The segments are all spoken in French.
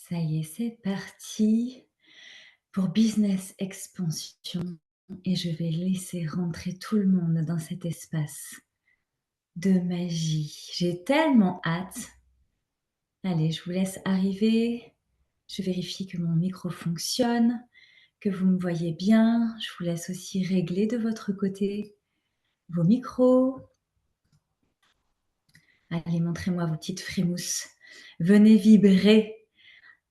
Ça y est, c'est parti pour Business Expansion et je vais laisser rentrer tout le monde dans cet espace de magie. J'ai tellement hâte. Allez, je vous laisse arriver. Je vérifie que mon micro fonctionne, que vous me voyez bien. Je vous laisse aussi régler de votre côté vos micros. Allez, montrez-moi vos petites frémousses. Venez vibrer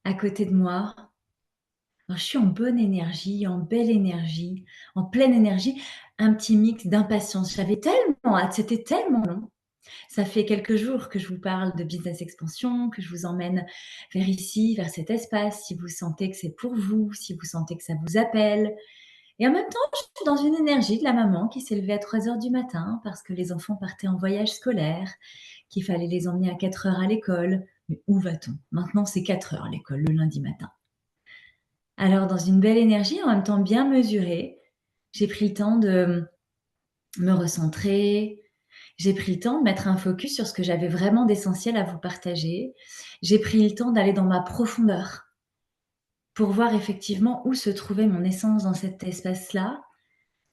à côté de moi. Alors, je suis en bonne énergie, en belle énergie, en pleine énergie, un petit mix d'impatience. J'avais tellement hâte, c'était tellement long. Ça fait quelques jours que je vous parle de Business Expansion, que je vous emmène vers ici, vers cet espace, si vous sentez que c'est pour vous, si vous sentez que ça vous appelle. Et en même temps, je suis dans une énergie de la maman qui s'est levée à 3 heures du matin parce que les enfants partaient en voyage scolaire, qu'il fallait les emmener à 4 heures à l'école. Mais où va-t-on? Maintenant, c'est 4 heures l'école, le lundi matin. Alors, dans une belle énergie, en même temps bien mesurée, j'ai pris le temps de me recentrer, j'ai pris le temps de mettre un focus sur ce que j'avais vraiment d'essentiel à vous partager. J'ai pris le temps d'aller dans ma profondeur pour voir effectivement où se trouvait mon essence dans cet espace-là.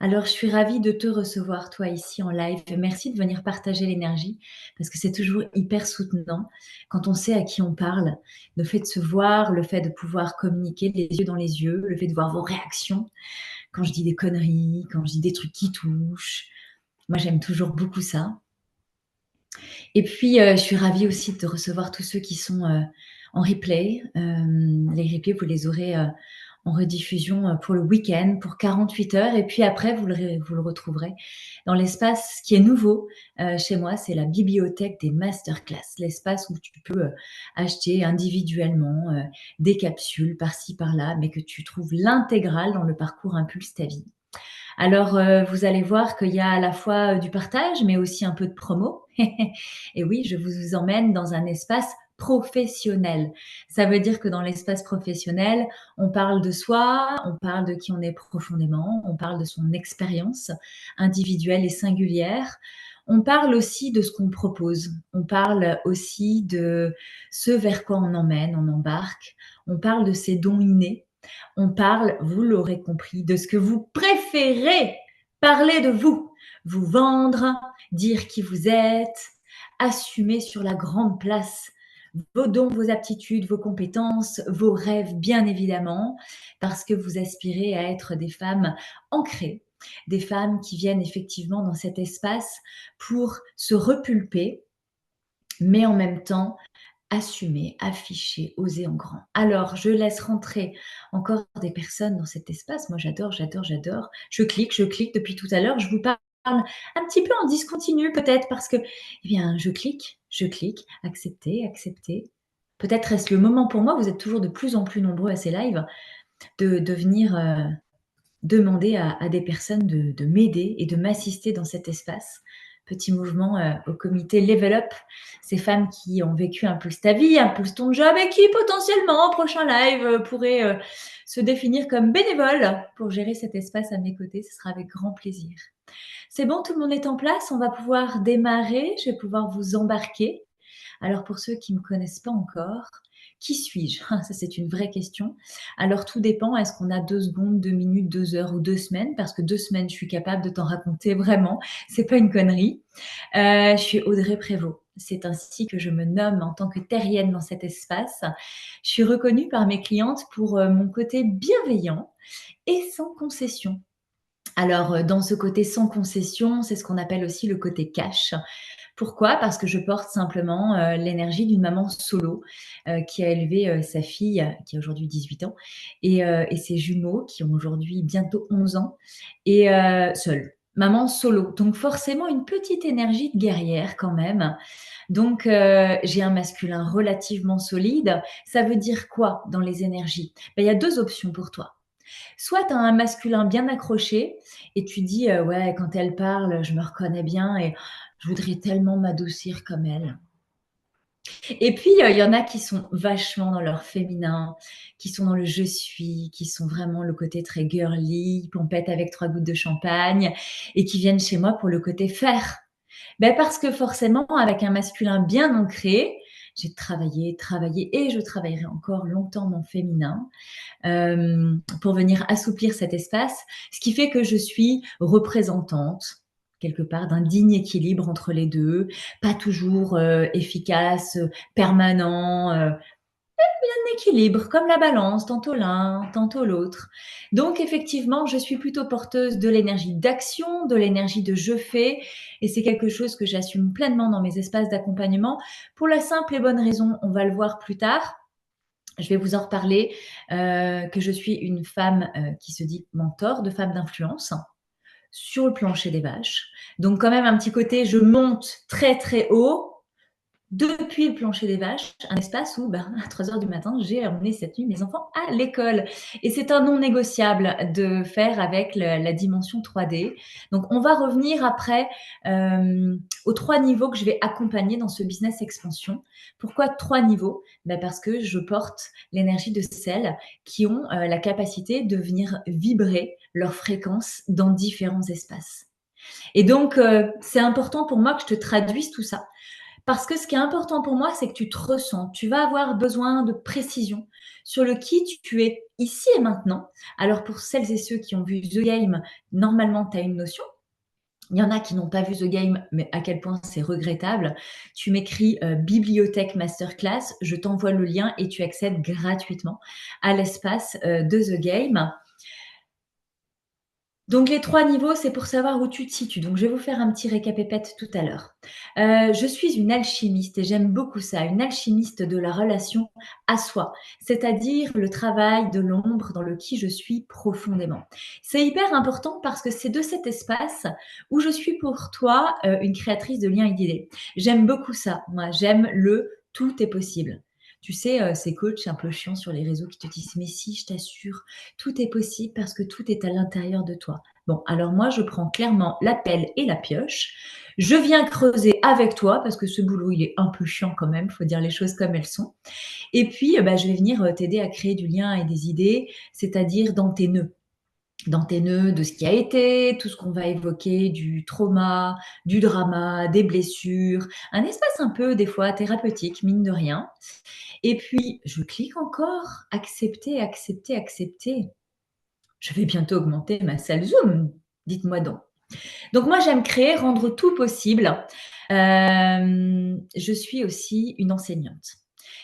Alors, je suis ravie de te recevoir, toi, ici en live. Merci de venir partager l'énergie parce que c'est toujours hyper soutenant quand on sait à qui on parle. Le fait de se voir, le fait de pouvoir communiquer les yeux dans les yeux, le fait de voir vos réactions quand je dis des conneries, quand je dis des trucs qui touchent. Moi, j'aime toujours beaucoup ça. Et puis, je suis ravie aussi de recevoir tous ceux qui sont en replay. Les replays, vous les aurez en rediffusion pour le week-end, pour 48 heures. Et puis après, vous le retrouverez dans l'espace qui est nouveau chez moi. C'est la bibliothèque des masterclass, l'espace où tu peux acheter individuellement des capsules par-ci, par-là, mais que tu trouves l'intégrale dans le parcours Impulse ta vie. Alors, vous allez voir qu'il y a à la fois du partage, mais aussi un peu de promo. Et oui, je vous emmène dans un espace professionnel. Ça veut dire que dans l'espace professionnel, on parle de soi, on parle de qui on est profondément, on parle de son expérience individuelle et singulière. On parle aussi de ce qu'on propose. On parle aussi de ce vers quoi on emmène, on embarque. On parle de ses dons innés. On parle, vous l'aurez compris, de ce que vous préférez. Parler de vous, vous vendre, dire qui vous êtes, assumer sur la grande place vos dons, vos aptitudes, vos compétences, vos rêves, bien évidemment, parce que vous aspirez à être des femmes ancrées, des femmes qui viennent effectivement dans cet espace pour se repulper, mais en même temps assumer, afficher, oser en grand. Alors, je laisse rentrer encore des personnes dans cet espace. Moi, j'adore, j'adore, j'adore. Je clique depuis tout à l'heure. Je vous parle un petit peu en discontinu peut-être parce que, eh bien, je clique, accepter, accepter. Peut-être est-ce le moment pour moi, vous êtes toujours de plus en plus nombreux à ces lives, de venir demander à des personnes de m'aider et de m'assister dans cet espace. Petit mouvement au comité Level Up, ces femmes qui ont vécu Impulse ta vie, Impulse ton job et qui potentiellement au prochain live pourraient se définir comme bénévoles pour gérer cet espace à mes côtés. Ce sera avec grand plaisir. C'est bon, tout le monde est en place, on va pouvoir démarrer, je vais pouvoir vous embarquer. Alors pour ceux qui ne me connaissent pas encore, qui suis-je? Ça, c'est une vraie question. Alors tout dépend, est-ce qu'on a 2 secondes, 2 minutes, 2 heures ou 2 semaines? Parce que 2 semaines, je suis capable de t'en raconter vraiment, c'est pas une connerie. Je suis Audrey Prévost. C'est ainsi que je me nomme en tant que terrienne dans cet espace. Je suis reconnue par mes clientes pour mon côté bienveillant et sans concession. Alors, dans ce côté sans concession, c'est ce qu'on appelle aussi le côté cash. Pourquoi? Parce que je porte simplement l'énergie d'une maman solo qui a élevé sa fille, qui a aujourd'hui 18 ans, et ses jumeaux qui ont aujourd'hui bientôt 11 ans, et seule. Maman solo. Donc forcément une petite énergie de guerrière quand même. Donc j'ai un masculin relativement solide. Ça veut dire quoi dans les énergies? Ben, il y a 2 options pour toi. Soit tu as un masculin bien accroché et tu dis ouais, quand elle parle, je me reconnais bien et je voudrais tellement m'adoucir comme elle. Et puis, il y en a qui sont vachement dans leur féminin, qui sont dans le je suis, qui sont vraiment le côté très girly, pompette avec 3 gouttes de champagne et qui viennent chez moi pour le côté faire. Ben parce que forcément, avec un masculin bien ancré, J'ai travaillé, travaillé et je travaillerai encore longtemps mon féminin pour venir assouplir cet espace, ce qui fait que je suis représentante quelque part d'un digne équilibre entre les deux, pas toujours efficace, permanent, équilibre, comme la balance, tantôt l'un, tantôt l'autre. Donc effectivement, je suis plutôt porteuse de l'énergie d'action, de l'énergie de je fais, et c'est quelque chose que j'assume pleinement dans mes espaces d'accompagnement, pour la simple et bonne raison, on va le voir plus tard, je vais vous en reparler, que je suis une femme qui se dit mentor, de femme d'influence, sur le plancher des vaches. Donc quand même un petit côté, je monte très très haut, depuis le plancher des vaches, un espace où, à 3 heures du matin, j'ai emmené cette nuit mes enfants à l'école. Et c'est un non négociable de faire avec la dimension 3D. Donc, on va revenir après aux 3 niveaux que je vais accompagner dans ce business expansion. Pourquoi 3 niveaux? Parce que je porte l'énergie de celles qui ont la capacité de venir vibrer leur fréquence dans différents espaces. Et donc, c'est important pour moi que je te traduise tout ça. Parce que ce qui est important pour moi, c'est que tu te ressens. Tu vas avoir besoin de précision sur le qui tu es ici et maintenant. Alors pour celles et ceux qui ont vu The Game, normalement, tu as une notion. Il y en a qui n'ont pas vu The Game, mais à quel point c'est regrettable. Tu m'écris Bibliothèque Masterclass, je t'envoie le lien et tu accèdes gratuitement à l'espace de The Game. Donc les 3 niveaux, c'est pour savoir où tu te situes. Donc je vais vous faire un petit récapépète tout à l'heure. Je suis une alchimiste et j'aime beaucoup ça, une alchimiste de la relation à soi, c'est-à-dire le travail de l'ombre dans le qui je suis profondément. C'est hyper important parce que c'est de cet espace où je suis pour toi une créatrice de liens et d'idées. J'aime beaucoup ça. Moi, j'aime le tout est possible. Tu sais, ces coachs un peu chiants sur les réseaux qui te disent: «Mais si, je t'assure, tout est possible parce que tout est à l'intérieur de toi». Bon, alors moi, je prends clairement la pelle et la pioche. Je viens creuser avec toi parce que ce boulot, il est un peu chiant quand même, faut dire les choses comme elles sont. Et puis, je vais venir t'aider à créer du lien et des idées, c'est-à-dire dans tes nœuds de ce qui a été, tout ce qu'on va évoquer, du trauma, du drama, des blessures, un espace un peu des fois thérapeutique, mine de rien. Et puis, je clique encore, accepter, accepter, accepter. Je vais bientôt augmenter ma salle Zoom, dites-moi donc. Donc moi, j'aime créer, rendre tout possible. Je suis aussi une enseignante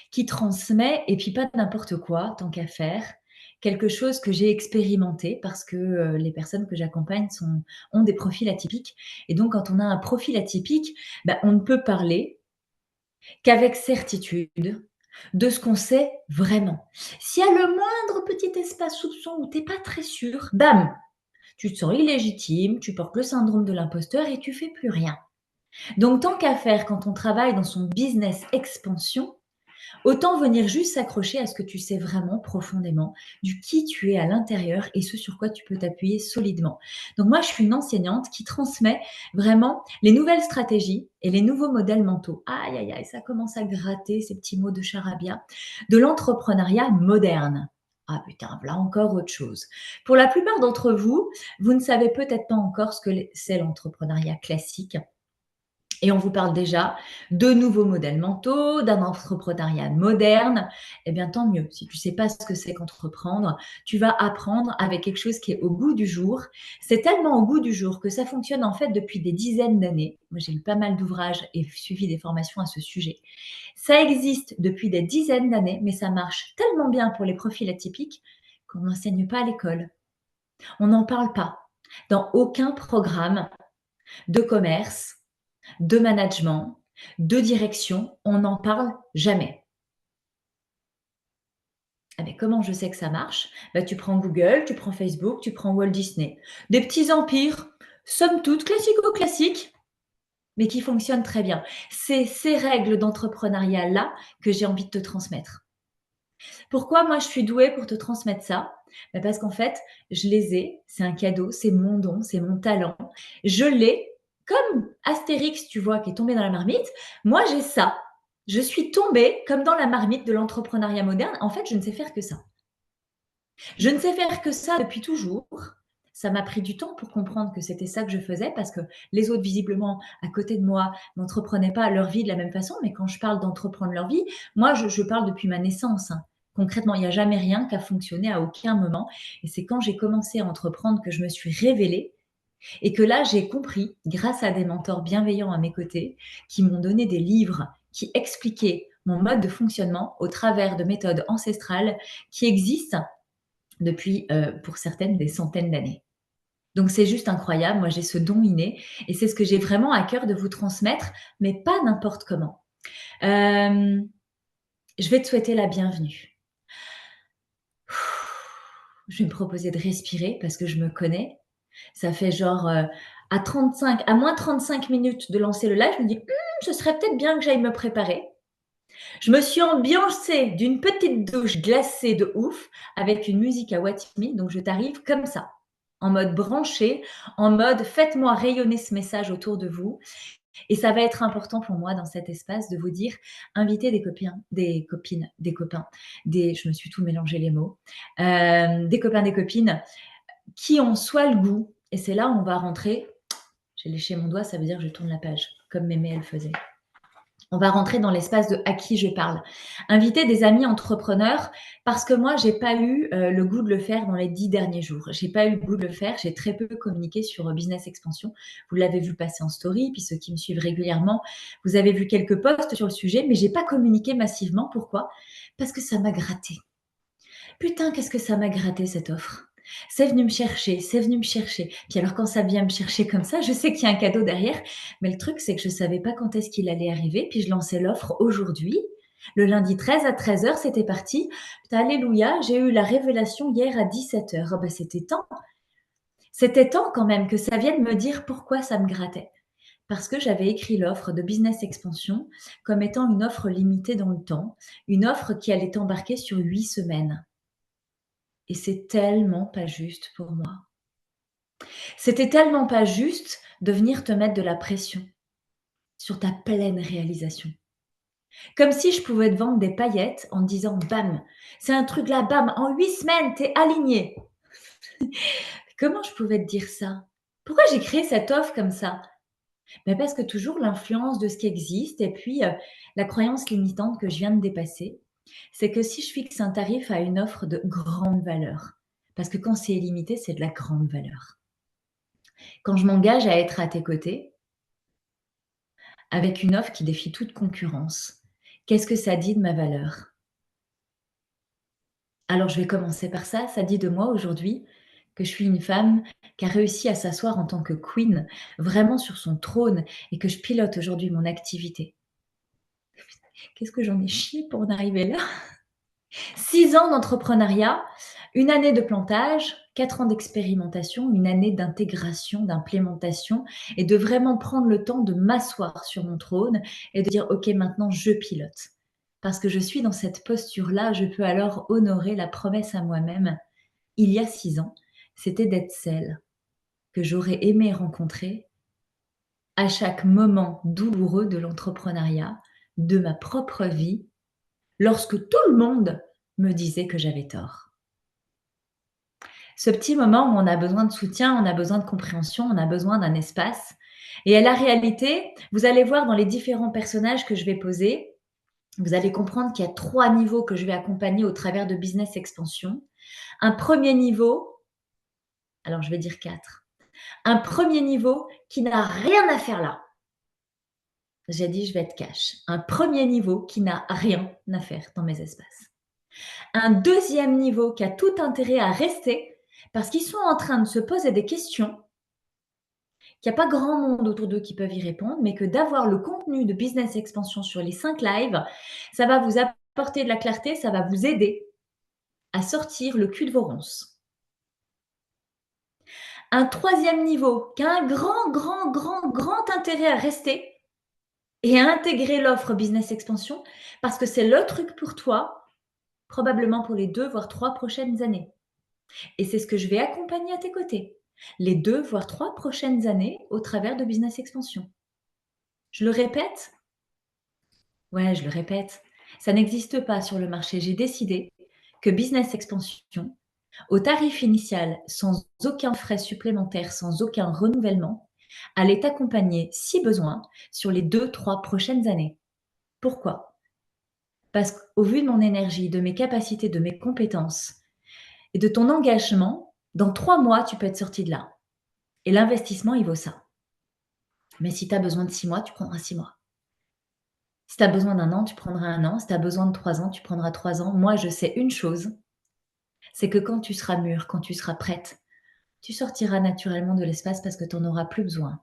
qui transmet, et puis pas n'importe quoi, tant qu'à faire, quelque chose que j'ai expérimenté parce que les personnes que j'accompagne ont des profils atypiques. Et donc, quand on a un profil atypique, on ne peut parler qu'avec certitude de ce qu'on sait vraiment. S'il y a le moindre petit espace soupçon où tu n'es pas très sûr, bam, tu te sens illégitime, tu portes le syndrome de l'imposteur et tu fais plus rien. Donc, tant qu'à faire, quand on travaille dans son business expansion, autant venir juste s'accrocher à ce que tu sais vraiment profondément, du qui tu es à l'intérieur et ce sur quoi tu peux t'appuyer solidement. Donc moi, je suis une enseignante qui transmet vraiment les nouvelles stratégies et les nouveaux modèles mentaux. Aïe, aïe, aïe, ça commence à gratter ces petits mots de charabia, de l'entrepreneuriat moderne. Ah putain, voilà encore autre chose. Pour la plupart d'entre vous, vous ne savez peut-être pas encore ce que c'est l'entrepreneuriat classique. Et on vous parle déjà de nouveaux modèles mentaux, d'un entrepreneuriat moderne. Eh bien, tant mieux. Si tu ne sais pas ce que c'est qu'entreprendre, tu vas apprendre avec quelque chose qui est au goût du jour. C'est tellement au goût du jour que ça fonctionne en fait depuis des dizaines d'années. Moi, j'ai lu pas mal d'ouvrages et suivi des formations à ce sujet. Ça existe depuis des dizaines d'années, mais ça marche tellement bien pour les profils atypiques qu'on n'enseigne pas à l'école. On n'en parle pas dans aucun programme de commerce, de management, de direction, on n'en parle jamais. Ah ben, comment je sais que ça marche? Tu prends Google, tu prends Facebook, tu prends Walt Disney. Des petits empires, somme toute classico-classiques, mais qui fonctionnent très bien. C'est ces règles d'entrepreneuriat-là que j'ai envie de te transmettre. Pourquoi moi je suis douée pour te transmettre ça? Parce qu'en fait, je les ai, c'est un cadeau, c'est mon don, c'est mon talent. Je l'ai, comme Astérix, tu vois, qui est tombé dans la marmite, moi j'ai ça. Je suis tombée comme dans la marmite de l'entrepreneuriat moderne. En fait, je ne sais faire que ça. Je ne sais faire que ça depuis toujours. Ça m'a pris du temps pour comprendre que c'était ça que je faisais parce que les autres, visiblement, à côté de moi, n'entreprenaient pas leur vie de la même façon. Mais quand je parle d'entreprendre leur vie, moi, je parle depuis ma naissance, hein. Concrètement, il n'y a jamais rien qui a fonctionné à aucun moment. Et c'est quand j'ai commencé à entreprendre que je me suis révélée et que là, j'ai compris, grâce à des mentors bienveillants à mes côtés, qui m'ont donné des livres qui expliquaient mon mode de fonctionnement au travers de méthodes ancestrales qui existent depuis, pour certaines, des centaines d'années. Donc c'est juste incroyable, moi j'ai ce don inné et c'est ce que j'ai vraiment à cœur de vous transmettre, mais pas n'importe comment. Hem, je vais te souhaiter la bienvenue. Je vais me proposer de respirer parce que je me connais. Ça fait genre, à moins 35 minutes de lancer le live, je me dis: Ce serait peut-être bien que j'aille me préparer». Je me suis ambiancée d'une petite douche glacée de ouf avec une musique à Watimi, donc je t'arrive comme ça, en mode branché, en mode faites-moi rayonner ce message autour de vous. Et ça va être important pour moi dans cet espace de vous dire, invitez des copains, des copines, des copains, je me suis tout mélangé les mots, des copains, des copines qui ont soit le goût, et c'est là où on va rentrer, j'ai léché mon doigt, ça veut dire que je tourne la page, comme Mémé elle faisait. On va rentrer dans l'espace de à qui je parle. Inviter des amis entrepreneurs parce que moi, j'ai pas eu le goût de le faire dans les 10 derniers jours. J'ai pas eu le goût de le faire. J'ai très peu communiqué sur Business Expansion. Vous l'avez vu passer en story, puis ceux qui me suivent régulièrement, vous avez vu quelques posts sur le sujet, mais j'ai pas communiqué massivement. Pourquoi? Parce que ça m'a gratté. Putain, qu'est-ce que ça m'a gratté cette offre. C'est venu me chercher, c'est venu me chercher. Puis alors quand ça vient me chercher comme ça, je sais qu'il y a un cadeau derrière, mais le truc c'est que je savais pas quand est-ce qu'il allait arriver, puis je lançais l'offre aujourd'hui. Le lundi 13 à 13h, c'était parti. Putain, alléluia, j'ai eu la révélation hier à 17h. Oh ben, c'était temps. C'était temps quand même que ça vienne me dire pourquoi ça me grattait. Parce que j'avais écrit l'offre de Business Expansion comme étant une offre limitée dans le temps, une offre qui allait embarquer sur 8 semaines. Et c'est tellement pas juste pour moi. C'était tellement pas juste de venir te mettre de la pression sur ta pleine réalisation. Comme si je pouvais te vendre des paillettes en te disant bam, c'est un truc là, bam, en 8 semaines, t'es aligné. Comment je pouvais te dire ça? Pourquoi j'ai créé cette offre comme ça? Ben parce que toujours l'influence de ce qui existe et puis la croyance limitante que je viens de dépasser, c'est que si je fixe un tarif à une offre de grande valeur, parce que quand c'est illimité, c'est de la grande valeur. Quand je m'engage à être à tes côtés, avec une offre qui défie toute concurrence, qu'est-ce que ça dit de ma valeur? Alors je vais commencer par ça. Ça dit de moi aujourd'hui que je suis une femme qui a réussi à s'asseoir en tant que queen, vraiment sur son trône, et que je pilote aujourd'hui mon activité. Qu'est-ce que j'en ai chié pour en arriver là? 6 ans d'entrepreneuriat, une année de plantage, 4 ans d'expérimentation, une année d'intégration, d'implémentation et de vraiment prendre le temps de m'asseoir sur mon trône et de dire: «OK, maintenant je pilote». Parce que je suis dans cette posture-là, je peux alors honorer la promesse à moi-même, il y a 6 ans, c'était d'être celle que j'aurais aimé rencontrer à chaque moment douloureux de l'entrepreneuriat, de ma propre vie, lorsque tout le monde me disait que j'avais tort. Ce petit moment où on a besoin de soutien, on a besoin de compréhension, on a besoin d'un espace. Et à la réalité, vous allez voir dans les différents personnages que je vais poser, vous allez comprendre qu'il y a 3 niveaux que je vais accompagner au travers de Business Expansion. Un premier niveau, alors je vais dire 4. Un premier niveau qui n'a rien à faire là. J'ai dit, je vais être cash. Un premier niveau qui n'a rien à faire dans mes espaces. Un deuxième niveau qui a tout intérêt à rester parce qu'ils sont en train de se poser des questions, qu'il n'y a pas grand monde autour d'eux qui peuvent y répondre, mais que d'avoir le contenu de Business Expansion sur les 5 lives, ça va vous apporter de la clarté, ça va vous aider à sortir le cul de vos ronces. Un troisième niveau qui a un grand intérêt à rester et à intégrer l'offre Business Expansion parce que c'est le truc pour toi, probablement pour les 2 voire 3 prochaines années. Et c'est ce que je vais accompagner à tes côtés, les 2 voire 3 prochaines années au travers de Business Expansion. Je le répète? Ouais, je le répète. Ça n'existe pas sur le marché. J'ai décidé que Business Expansion, au tarif initial, sans aucun frais supplémentaires, sans aucun renouvellement, aller t'accompagner, si besoin, sur les 2-3 prochaines années. Pourquoi? Parce qu'au vu de mon énergie, de mes capacités, de mes compétences et de ton engagement, dans 3 mois, tu peux être sorti de là. Et l'investissement, il vaut ça. Mais si tu as besoin de 6 mois, tu prendras 6 mois. Si tu as besoin d'1 an, tu prendras 1 an. Si tu as besoin de 3 ans, tu prendras 3 ans. Moi, je sais une chose, c'est que quand tu seras mûre, quand tu seras prête, tu sortiras naturellement de l'espace parce que tu en auras plus besoin.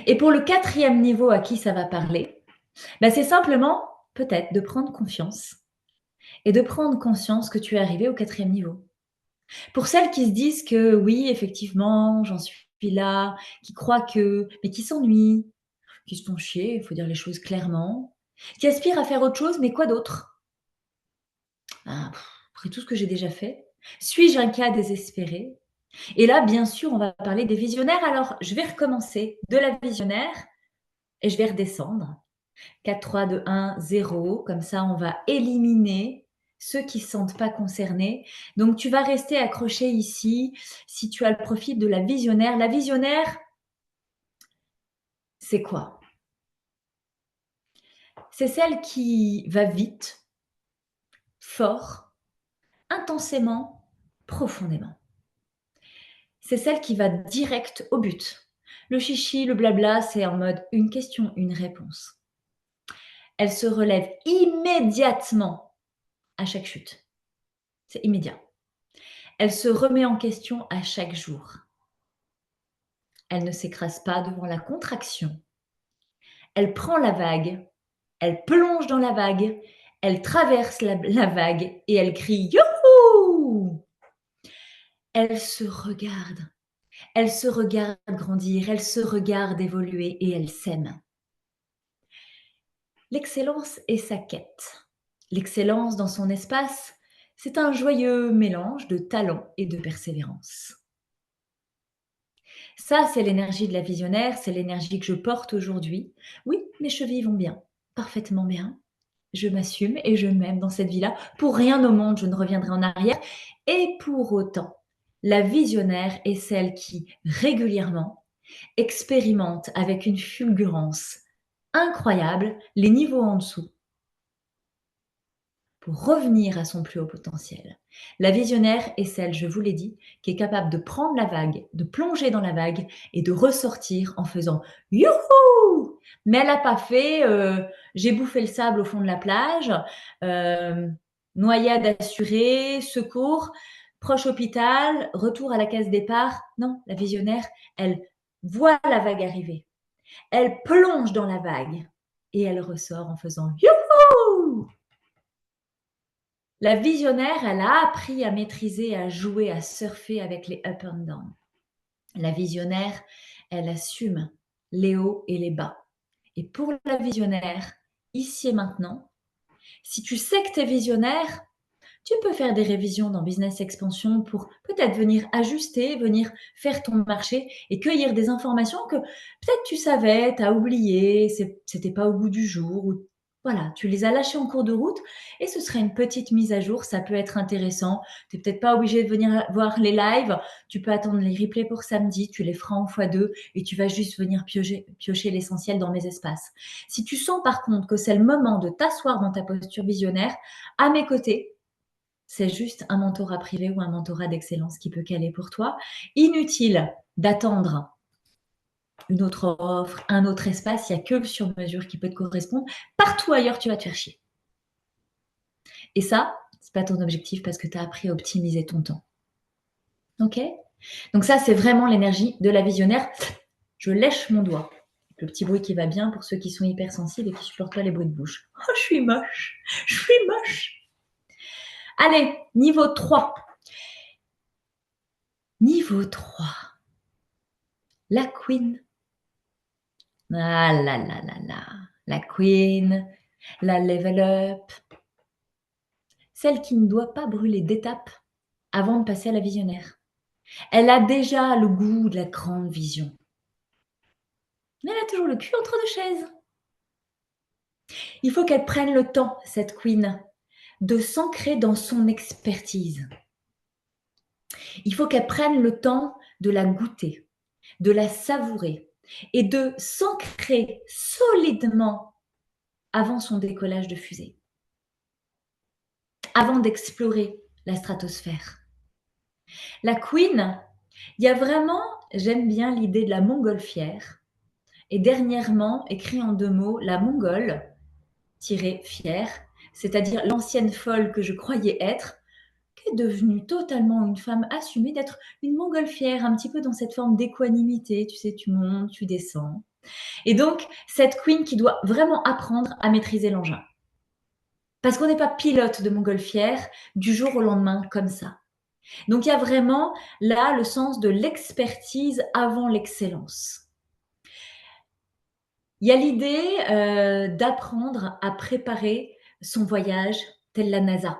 Et pour le 4e niveau à qui ça va parler, bah, c'est simplement, peut-être, de prendre confiance et de prendre conscience que tu es arrivé au 4e niveau. Pour celles qui se disent que oui, effectivement, j'en suis là, qui croient que mais qui s'ennuient, qui se font chier, il faut dire les choses clairement, qui aspirent à faire autre chose, mais quoi d'autre? Ah, après tout ce que j'ai déjà fait, suis-je un cas désespéré? Et là, bien sûr, on va parler des visionnaires. Alors, je vais recommencer de la visionnaire et je vais redescendre. 4, 3, 2, 1, 0. Comme ça, on va éliminer ceux qui ne se sentent pas concernés. Donc, tu vas rester accroché ici si tu as le profil de la visionnaire. La visionnaire, c'est quoi? C'est celle qui va vite, fort, intensément, profondément. C'est celle qui va direct au but. Le chichi, le blabla, c'est en mode une question, une réponse. Elle se relève immédiatement à chaque chute. C'est immédiat. Elle se remet en question à chaque jour. Elle ne s'écrase pas devant la contraction. Elle prend la vague, elle plonge dans la vague, elle traverse la vague et elle crie Youhou! Elle se regarde grandir, elle se regarde évoluer et elle s'aime. L'excellence est sa quête. L'excellence dans son espace, c'est un joyeux mélange de talent et de persévérance. Ça, c'est l'énergie de la visionnaire, c'est l'énergie que je porte aujourd'hui. Oui, mes chevilles vont bien, parfaitement bien. Je m'assume et je m'aime dans cette vie-là. Pour rien au monde, je ne reviendrai en arrière. Et pour autant, la visionnaire est celle qui, régulièrement, expérimente avec une fulgurance incroyable les niveaux en dessous pour revenir à son plus haut potentiel. La visionnaire est celle, je vous l'ai dit, qui est capable de prendre la vague, de plonger dans la vague et de ressortir en faisant youhou. Mais elle n'a pas fait j'ai bouffé le sable au fond de la plage, euh, noyade assurée, secours, proche hôpital, retour à la case départ. Non, la visionnaire, elle voit la vague arriver, elle plonge dans la vague et elle ressort en faisant youhou. La visionnaire, elle a appris à maîtriser, à jouer, à surfer avec les up and down. La visionnaire, elle assume les hauts et les bas. Et pour la visionnaire, ici et maintenant, si tu sais que tu es visionnaire, tu peux faire des révisions dans Business Expansion pour peut-être venir ajuster, venir faire ton marché et cueillir des informations que peut-être tu savais, tu as oublié, c'était pas au goût du jour, ou voilà, tu les as lâchées en cours de route et ce serait une petite mise à jour, ça peut être intéressant. Tu n'es peut-être pas obligé de venir voir les lives, tu peux attendre les replays pour samedi, tu les feras en x2 et tu vas juste venir piocher l'essentiel dans mes espaces. Si tu sens par contre que c'est le moment de t'asseoir dans ta posture visionnaire, à mes côtés, c'est juste un mentorat privé ou un mentorat d'excellence qui peut caler pour toi. Inutile d'attendre une autre offre, un autre espace, il n'y a que le sur-mesure qui peut te correspondre. Partout ailleurs, tu vas te faire chier. Et ça, c'est pas ton objectif parce que tu as appris à optimiser ton temps. Ok? Donc ça, c'est vraiment l'énergie de la visionnaire. Je lèche mon doigt. Le petit bruit qui va bien pour ceux qui sont hypersensibles et qui supportent pas les bruits de bouche. Oh, je suis moche. Je suis moche. Allez, niveau 3. Niveau 3. La queen. Ah là là là là. La queen, la level up. Celle qui ne doit pas brûler d'étapes avant de passer à la visionnaire. Elle a déjà le goût de la grande vision. Mais elle a toujours le cul entre deux chaises. Il faut qu'elle prenne le temps, cette queen, de s'ancrer dans son expertise. Il faut qu'elle prenne le temps de la goûter, de la savourer et de s'ancrer solidement avant son décollage de fusée, avant d'explorer la stratosphère. La Queen, il y a vraiment, j'aime bien l'idée de la montgolfière. Et dernièrement, écrit en 2 mots, la mongole, fière, c'est-à-dire l'ancienne folle que je croyais être, qui est devenue totalement une femme assumée d'être une montgolfière, un petit peu dans cette forme d'équanimité, tu sais, tu montes, tu descends. Et donc, cette queen qui doit vraiment apprendre à maîtriser l'engin. Parce qu'on n'est pas pilote de montgolfière du jour au lendemain comme ça. Donc, il y a vraiment là le sens de l'expertise avant l'excellence. Il y a l'idée d'apprendre à préparer son voyage tel la NASA.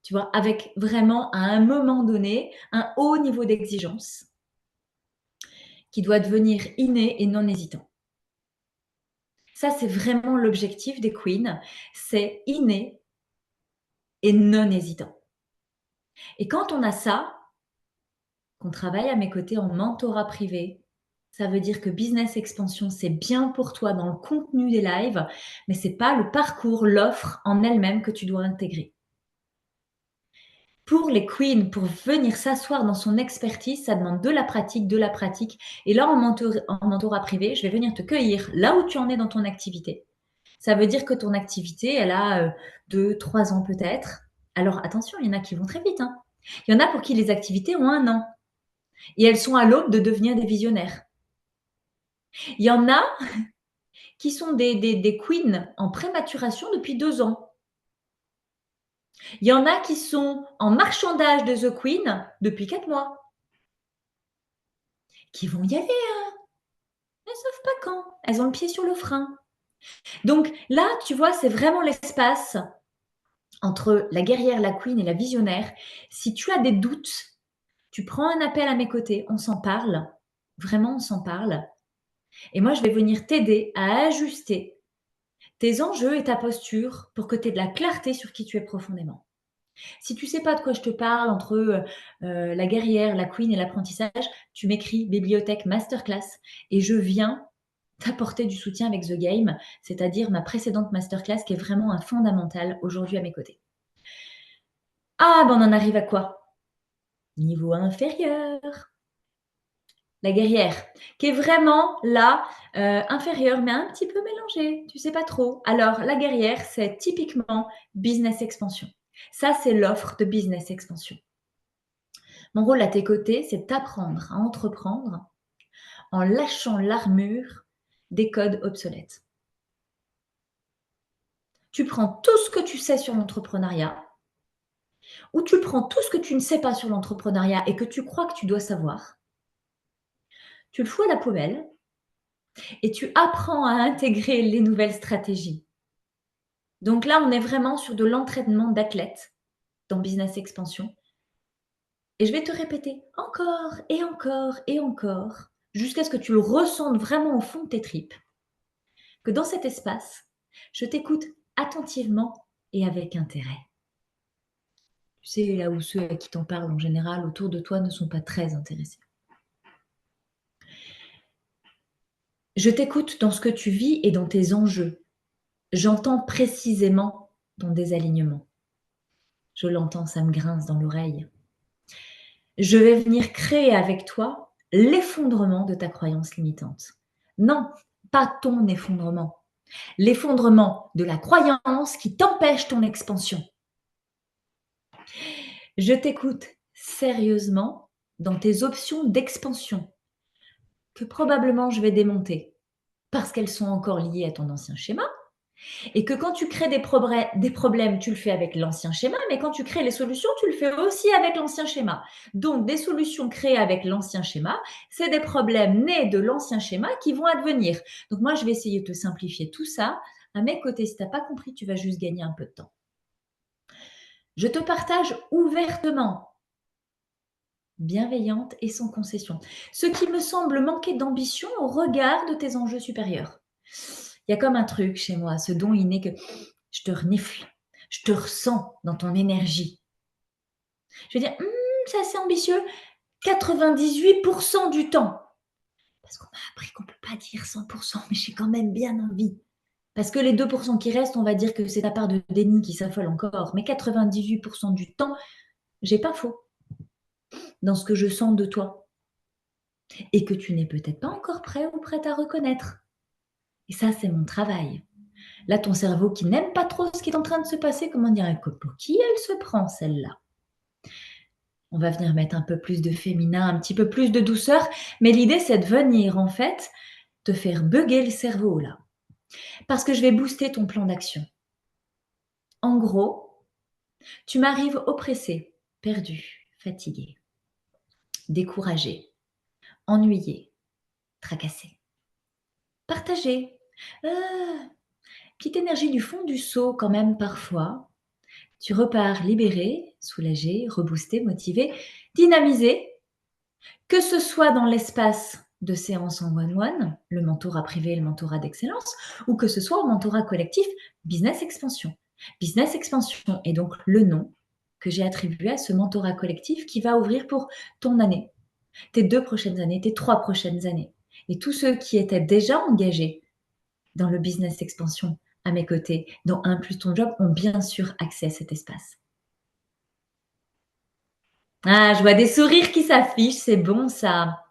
Tu vois, avec vraiment, à un moment donné, un haut niveau d'exigence qui doit devenir inné et non hésitant. Ça, c'est vraiment l'objectif des queens, c'est inné et non hésitant. Et quand on a ça, qu'on travaille à mes côtés en mentorat privé, ça veut dire que Business Expansion, c'est bien pour toi dans le contenu des lives, mais c'est pas le parcours, l'offre en elle-même que tu dois intégrer. Pour les queens, pour venir s'asseoir dans son expertise, ça demande de la pratique, de la pratique. Et là, en mentorat privé, je vais venir te cueillir là où tu en es dans ton activité. Ça veut dire que ton activité, elle a 2, 3 ans peut-être. Alors attention, il y en a qui vont très vite, hein. Il y en a pour qui les activités ont 1 an. Et elles sont à l'aube de devenir des visionnaires. Il y en a qui sont des queens en prématuration depuis 2 ans. Il y en a qui sont en marchandage de The Queen depuis 4 mois. Qui vont y aller, hein. Elles savent pas quand. Elles ont le pied sur le frein. Donc là, tu vois, c'est vraiment l'espace entre la guerrière, la queen et la visionnaire. Si tu as des doutes, tu prends un appel à mes côtés, on s'en parle. Vraiment, on s'en parle. Et moi, je vais venir t'aider à ajuster tes enjeux et ta posture pour que tu aies de la clarté sur qui tu es profondément. Si tu sais pas de quoi je te parle entre la guerrière, la queen et l'apprentissage, tu m'écris bibliothèque masterclass et je viens t'apporter du soutien avec The Game, c'est-à-dire ma précédente masterclass qui est vraiment un fondamental aujourd'hui à mes côtés. Ah, ben on en arrive à quoi? Niveau inférieur. La guerrière, qui est vraiment là, inférieure, mais un petit peu mélangée, tu sais pas trop. Alors, la guerrière, c'est typiquement business expansion. Ça, c'est l'offre de business expansion. Mon rôle à tes côtés, c'est d'apprendre à entreprendre en lâchant l'armure des codes obsolètes. Tu prends tout ce que tu sais sur l'entrepreneuriat ou tu prends tout ce que tu ne sais pas sur l'entrepreneuriat et que tu crois que tu dois savoir, tu le fous à la poubelle et tu apprends à intégrer les nouvelles stratégies. Donc là, on est vraiment sur de l'entraînement d'athlètes dans Business Expansion. Et je vais te répéter encore et encore et encore jusqu'à ce que tu le ressentes vraiment au fond de tes tripes, que dans cet espace, je t'écoute attentivement et avec intérêt. Tu sais, là où ceux à qui t'en parlent en général autour de toi ne sont pas très intéressés. Je t'écoute dans ce que tu vis et dans tes enjeux. J'entends précisément ton désalignement. Je l'entends, ça me grince dans l'oreille. Je vais venir créer avec toi l'effondrement de ta croyance limitante. Non, pas ton effondrement. L'effondrement de la croyance qui t'empêche ton expansion. Je t'écoute sérieusement dans tes options d'expansion que probablement je vais démonter parce qu'elles sont encore liées à ton ancien schéma et que quand tu crées des problèmes, tu le fais avec l'ancien schéma, mais quand tu crées les solutions, tu le fais aussi avec l'ancien schéma. Donc, des solutions créées avec l'ancien schéma, c'est des problèmes nés de l'ancien schéma qui vont advenir. Donc, moi, je vais essayer de te simplifier tout ça. À mes côtés, si tu n'as pas compris, tu vas juste gagner un peu de temps. Je te partage ouvertement, bienveillante et sans concession, ce qui me semble manquer d'ambition au regard de tes enjeux supérieurs. Il y a comme un truc chez moi, ce don inné que je te renifle. Je te ressens dans ton énergie. Je vais dire: c'est assez ambitieux. 98% du temps. Parce qu'on m'a appris qu'on ne peut pas dire 100%, mais j'ai quand même bien envie. Parce que les 2% qui restent, on va dire que c'est ta part de déni qui s'affole encore. Mais 98% du temps, j'ai pas faux dans ce que je sens de toi. Et que tu n'es peut-être pas encore prêt ou prête à reconnaître. Et ça, c'est mon travail. Là, ton cerveau qui n'aime pas trop ce qui est en train de se passer, comment dire, pour qui elle se prend celle-là? On va venir mettre un peu plus de féminin, un petit peu plus de douceur, mais l'idée, c'est de venir, en fait, te faire bugger le cerveau, là. Parce que je vais booster ton plan d'action. En gros, tu m'arrives oppressé, perdu, fatigué, découragé, ennuyé, tracassé, partagé. Petite énergie du fond du seau quand même parfois. Tu repars libéré, soulagé, reboosté, motivé, dynamisé, que ce soit dans l'espace de séance en one-one, le mentorat privé, le mentorat d'excellence, ou que ce soit au mentorat collectif Business Expansion. Business Expansion est donc le nom que j'ai attribué à ce mentorat collectif qui va ouvrir pour ton année, tes 2 prochaines années, tes 3 prochaines années. Et tous ceux qui étaient déjà engagés dans le Business Expansion à mes côtés, dans Un plus ton job, ont bien sûr accès à cet espace. Ah, je vois des sourires qui s'affichent, c'est bon ça.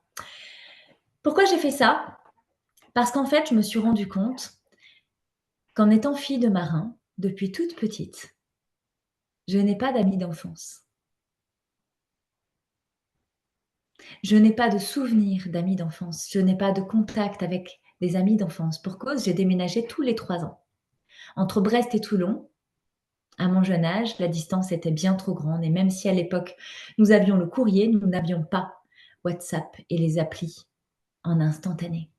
Pourquoi j'ai fait ça? Parce qu'en fait, je me suis rendu compte qu'en étant fille de marin, depuis toute petite, je n'ai pas d'amis d'enfance. Je n'ai pas de souvenirs d'amis d'enfance. Je n'ai pas de contact avec des amis d'enfance. Pour cause, j'ai déménagé tous les 3 ans. Entre Brest et Toulon, à mon jeune âge, la distance était bien trop grande et même si à l'époque, nous avions le courrier, nous n'avions pas WhatsApp et les applis en instantané.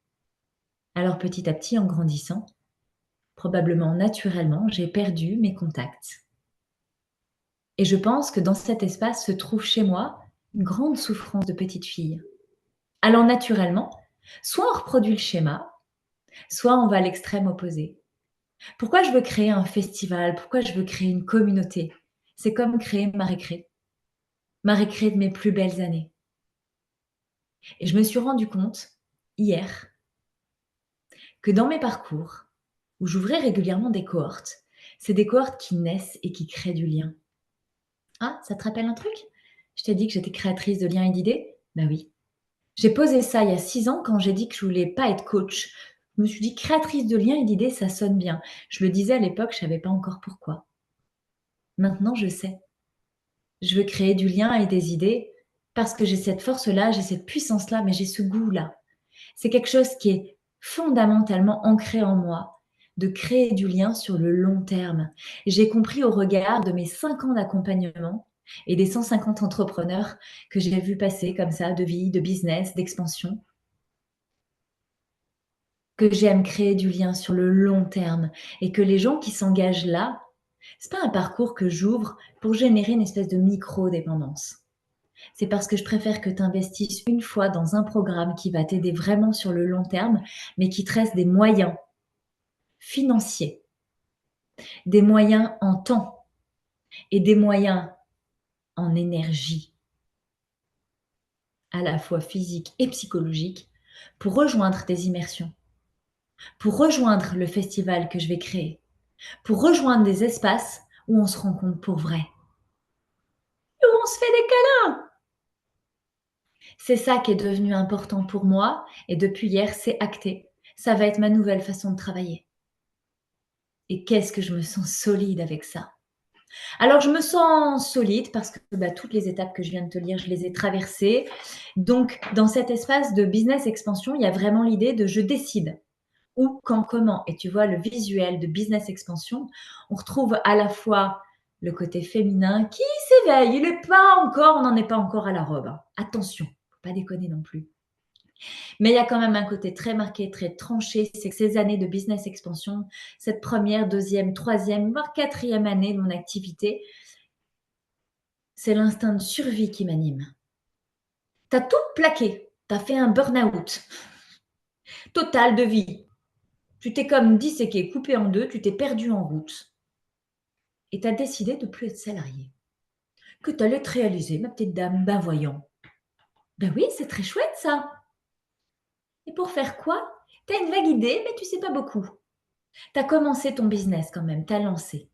Alors petit à petit, en grandissant, probablement naturellement, j'ai perdu mes contacts. Et je pense que dans cet espace se trouve chez moi une grande souffrance de petite fille. Alors naturellement, soit on reproduit le schéma, soit on va à l'extrême opposé. Pourquoi je veux créer un festival? Pourquoi je veux créer une communauté? C'est comme créer ma récré de mes plus belles années. Et je me suis rendu compte hier que dans mes parcours, où j'ouvrais régulièrement des cohortes, c'est des cohortes qui naissent et qui créent du lien. Ah, ça te rappelle un truc? Je t'ai dit que j'étais créatrice de liens et d'idées? Bah oui. J'ai posé ça il y a 6 ans quand j'ai dit que je voulais pas être coach. Je me suis dit créatrice de liens et d'idées, ça sonne bien. Je le disais à l'époque, je savais pas encore pourquoi. Maintenant, je sais. Je veux créer du lien et des idées parce que j'ai cette force-là, j'ai cette puissance-là, mais j'ai ce goût-là. C'est quelque chose qui est fondamentalement ancré en moi, de créer du lien sur le long terme. J'ai compris au regard de mes 5 ans d'accompagnement et des 150 entrepreneurs que j'ai vus passer comme ça, de vie, de business, d'expansion, que j'aime créer du lien sur le long terme et que les gens qui s'engagent là, c'est pas un parcours que j'ouvre pour générer une espèce de micro-dépendance. C'est parce que je préfère que tu investisses une fois dans un programme qui va t'aider vraiment sur le long terme, mais qui te reste des moyens financiers, des moyens en temps et des moyens en énergie, à la fois physique et psychologique, pour rejoindre tes immersions, pour rejoindre le festival que je vais créer, pour rejoindre des espaces où on se rencontre pour vrai, où on se fait des câlins. C'est ça qui est devenu important pour moi et depuis hier, c'est acté. Ça va être ma nouvelle façon de travailler. Et qu'est-ce que je me sens solide avec ça. Alors je me sens solide parce que toutes les étapes que je viens de te lire, je les ai traversées. Donc dans cet espace de business expansion, il y a vraiment l'idée de je décide où, quand, comment. Et tu vois, le visuel de business expansion, on retrouve à la fois le côté féminin qui s'éveille. Il n'est pas encore, on n'en est pas encore à la robe, hein. Attention, faut pas déconner non plus. Mais il y a quand même un côté très marqué, très tranché, c'est que ces années de business expansion, cette première, deuxième, troisième, voire quatrième année de mon activité, c'est l'instinct de survie qui m'anime. Tu as tout plaqué, tu as fait un burn-out total de vie. Tu t'es comme disséqué, coupé en deux, tu t'es perdu en route. et tu as décidé de plus être salarié. Que tu allais te réaliser, ma petite dame, ben voyons. Ben oui, c'est très chouette ça. Et pour faire quoi? Tu as une vague idée, mais tu sais pas beaucoup. Tu as commencé ton business quand même, tu as lancé.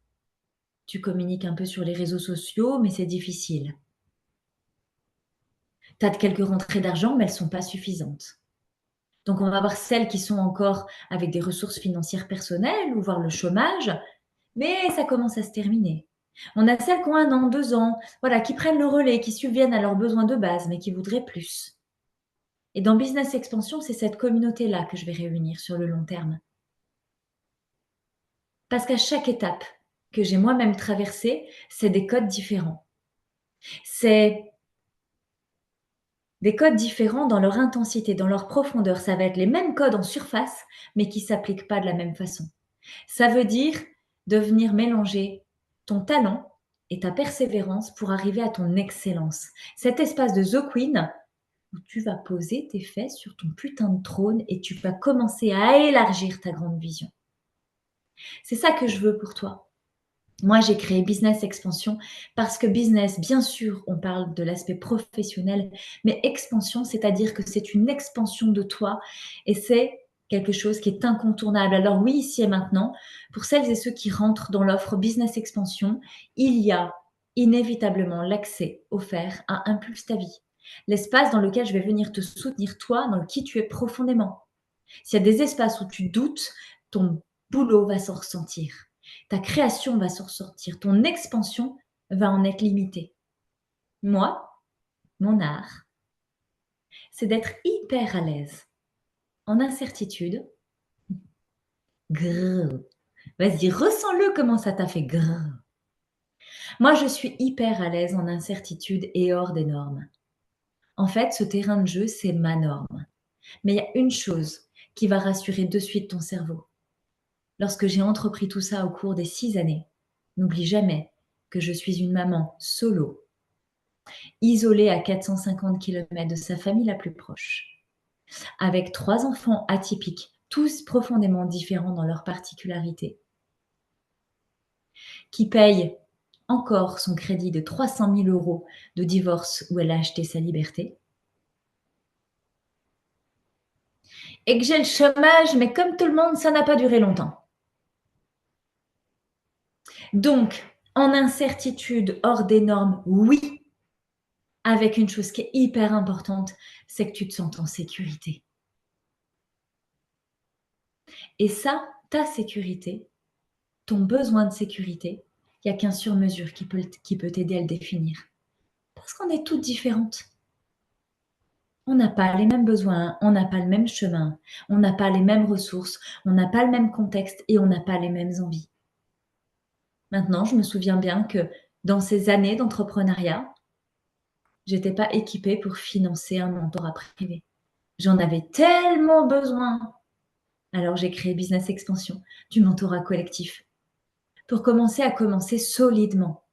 Tu communiques un peu sur les réseaux sociaux, mais c'est difficile. Tu as quelques rentrées d'argent, mais elles ne sont pas suffisantes. Donc on va voir celles qui sont encore avec des ressources financières personnelles ou voir le chômage, mais ça commence à se terminer. On a celles qui ont 1 an, 2 ans, voilà, qui prennent le relais, qui subviennent à leurs besoins de base, mais qui voudraient plus. Et dans Business Expansion, c'est cette communauté-là que je vais réunir sur le long terme. Parce qu'à chaque étape que j'ai moi-même traversée, c'est des codes différents. C'est des codes différents dans leur intensité, dans leur profondeur. Ça va être les mêmes codes en surface, mais qui ne s'appliquent pas de la même façon. Ça veut dire de venir mélanger ton talent et ta persévérance pour arriver à ton excellence. Cet espace de The Queen où tu vas poser tes fesses sur ton putain de trône et tu vas commencer à élargir ta grande vision. C'est ça que je veux pour toi. Moi, j'ai créé Business Expansion parce que business, bien sûr, on parle de l'aspect professionnel, mais expansion, c'est-à-dire que c'est une expansion de toi et c'est quelque chose qui est incontournable. Alors oui, ici et maintenant, pour celles et ceux qui rentrent dans l'offre Business Expansion, il y a inévitablement l'accès offert à Impulse ta vie, l'espace dans lequel je vais venir te soutenir, toi, dans qui tu es profondément. S'il y a des espaces où tu doutes, ton boulot va s'en ressentir. Ta création va s'en ressortir. Ton expansion va en être limitée. Moi, mon art, c'est d'être hyper à l'aise, en incertitude. Grrr. Vas-y, ressens-le comment ça t'a fait grrr. Moi, je suis hyper à l'aise en incertitude et hors des normes. En fait, ce terrain de jeu, c'est ma norme. Mais il y a une chose qui va rassurer de suite ton cerveau. Lorsque j'ai entrepris tout ça au cours des 6 années, n'oublie jamais que je suis une maman solo, isolée à 450 km de sa famille la plus proche, avec 3 enfants atypiques, tous profondément différents dans leurs particularités, qui paye encore son crédit de 300 000 € de divorce où elle a acheté sa liberté, et que j'ai le chômage, mais comme tout le monde, ça n'a pas duré longtemps. Donc, en incertitude, hors des normes, oui, avec une chose qui est hyper importante, c'est que tu te sens en sécurité. Et ça, ta sécurité, ton besoin de sécurité, il n'y a qu'un sur-mesure qui peut t'aider à le définir. Parce qu'on est toutes différentes. On n'a pas les mêmes besoins, on n'a pas le même chemin, on n'a pas les mêmes ressources, on n'a pas le même contexte et on n'a pas les mêmes envies. Maintenant, je me souviens bien que dans ces années d'entrepreneuriat, j'étais pas équipée pour financer un mentorat privé. J'en avais tellement besoin. Alors j'ai créé Business Expansion, du mentorat collectif, pour commencer solidement.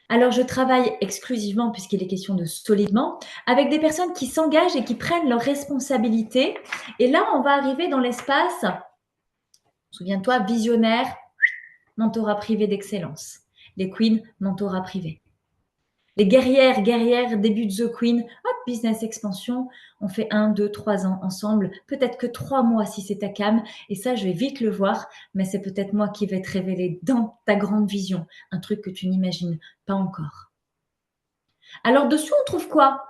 Alors je travaille exclusivement, puisqu'il est question de solidement, avec des personnes qui s'engagent et qui prennent leurs responsabilités. Et là, on va arriver dans l'espace, souviens-toi, visionnaire, mentorat privé d'excellence. Les queens, mentorat privé. Les guerrières, début de The Queen, hop, Business Expansion, on fait 1, 2, 3 ans ensemble, peut-être que 3 mois si c'est ta cam, et ça je vais vite le voir, mais c'est peut-être moi qui vais te révéler dans ta grande vision, un truc que tu n'imagines pas encore. Alors dessous on trouve quoi?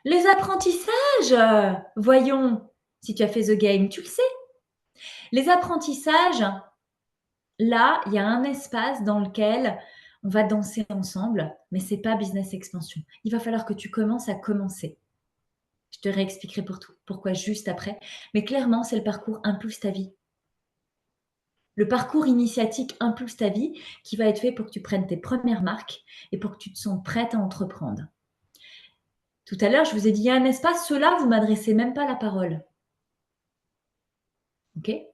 Les apprentissages, voyons, si tu as fait The Game, tu le sais. Les apprentissages, là, il y a un espace dans lequel on va danser ensemble, mais c'est pas Business Expansion. Il va falloir que tu commences à commencer. Je te réexpliquerai pourquoi juste après. Mais clairement, c'est le parcours Impulse ta vie. Le parcours initiatique Impulse ta vie qui va être fait pour que tu prennes tes premières marques et pour que tu te sentes prête à entreprendre. Tout à l'heure, je vous ai dit, il y a un espace, ceux-là, vous ne m'adressez même pas la parole. OK? Il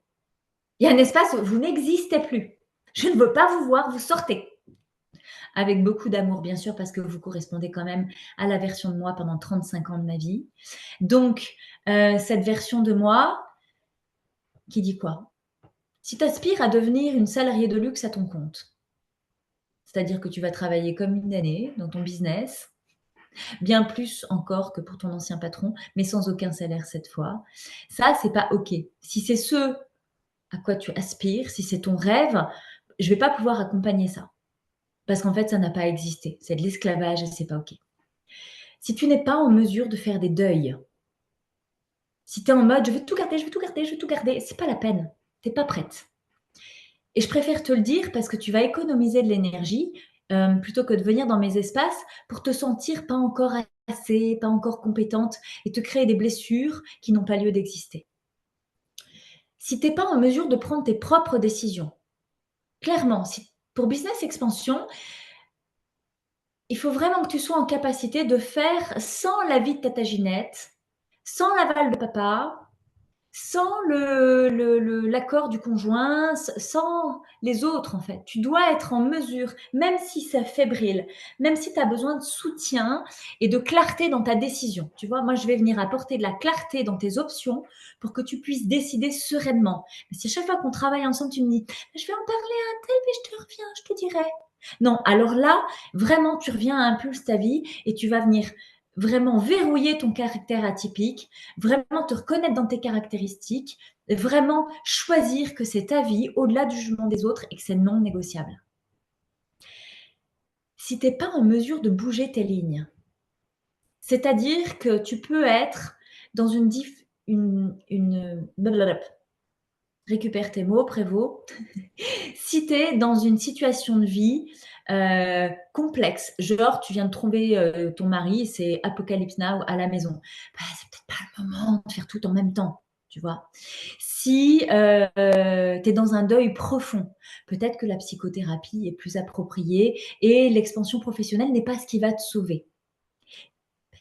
y a un espace où vous n'existez plus. Je ne veux pas vous voir, vous sortez. Avec beaucoup d'amour, bien sûr, parce que vous correspondez quand même à la version de moi pendant 35 ans de ma vie. Donc, cette version de moi, qui dit quoi? Si tu aspires à devenir une salariée de luxe à ton compte, c'est-à-dire que tu vas travailler comme une damnée dans ton business, bien plus encore que pour ton ancien patron, mais sans aucun salaire cette fois. Ça, c'est pas OK. Si c'est ce à quoi tu aspires, si c'est ton rêve, je vais pas pouvoir accompagner ça. Parce qu'en fait, ça n'a pas existé. C'est de l'esclavage et c'est pas OK. Si tu n'es pas en mesure de faire des deuils, si tu es en mode je veux tout garder, je veux tout garder, je veux tout garder, c'est pas la peine. Tu es pas prête. Et je préfère te le dire parce que tu vas économiser de l'énergie plutôt que de venir dans mes espaces pour te sentir pas encore assez, pas encore compétente et te créer des blessures qui n'ont pas lieu d'exister. Si tu n'es pas en mesure de prendre tes propres décisions, clairement, pour business expansion, il faut vraiment que tu sois en capacité de faire sans l'avis de Tata Ginette, sans l'aval de papa, sans l'accord du conjoint, sans les autres en fait. Tu dois être en mesure, même si c'est fébrile, même si tu as besoin de soutien et de clarté dans ta décision. Tu vois, moi je vais venir apporter de la clarté dans tes options pour que tu puisses décider sereinement. Mais si à chaque fois qu'on travaille ensemble, tu me dis, je vais en parler à un tel, mais je te reviens, je te dirai. Non, alors là, vraiment, tu reviens à Impulse ta vie et tu vas venir vraiment verrouiller ton caractère atypique, vraiment te reconnaître dans tes caractéristiques, vraiment choisir que c'est ta vie au-delà du jugement des autres et que c'est non négociable. Si tu n'es pas en mesure de bouger tes lignes, c'est-à-dire que tu peux être dans récupère tes mots, Prévost. Si tu es dans une situation de vie complexe, genre tu viens de tromper ton mari, c'est Apocalypse Now à la maison, c'est peut-être pas le moment de faire tout en même temps, tu vois. Si tu es dans un deuil profond, peut-être que la psychothérapie est plus appropriée et l'expansion professionnelle n'est pas ce qui va te sauver.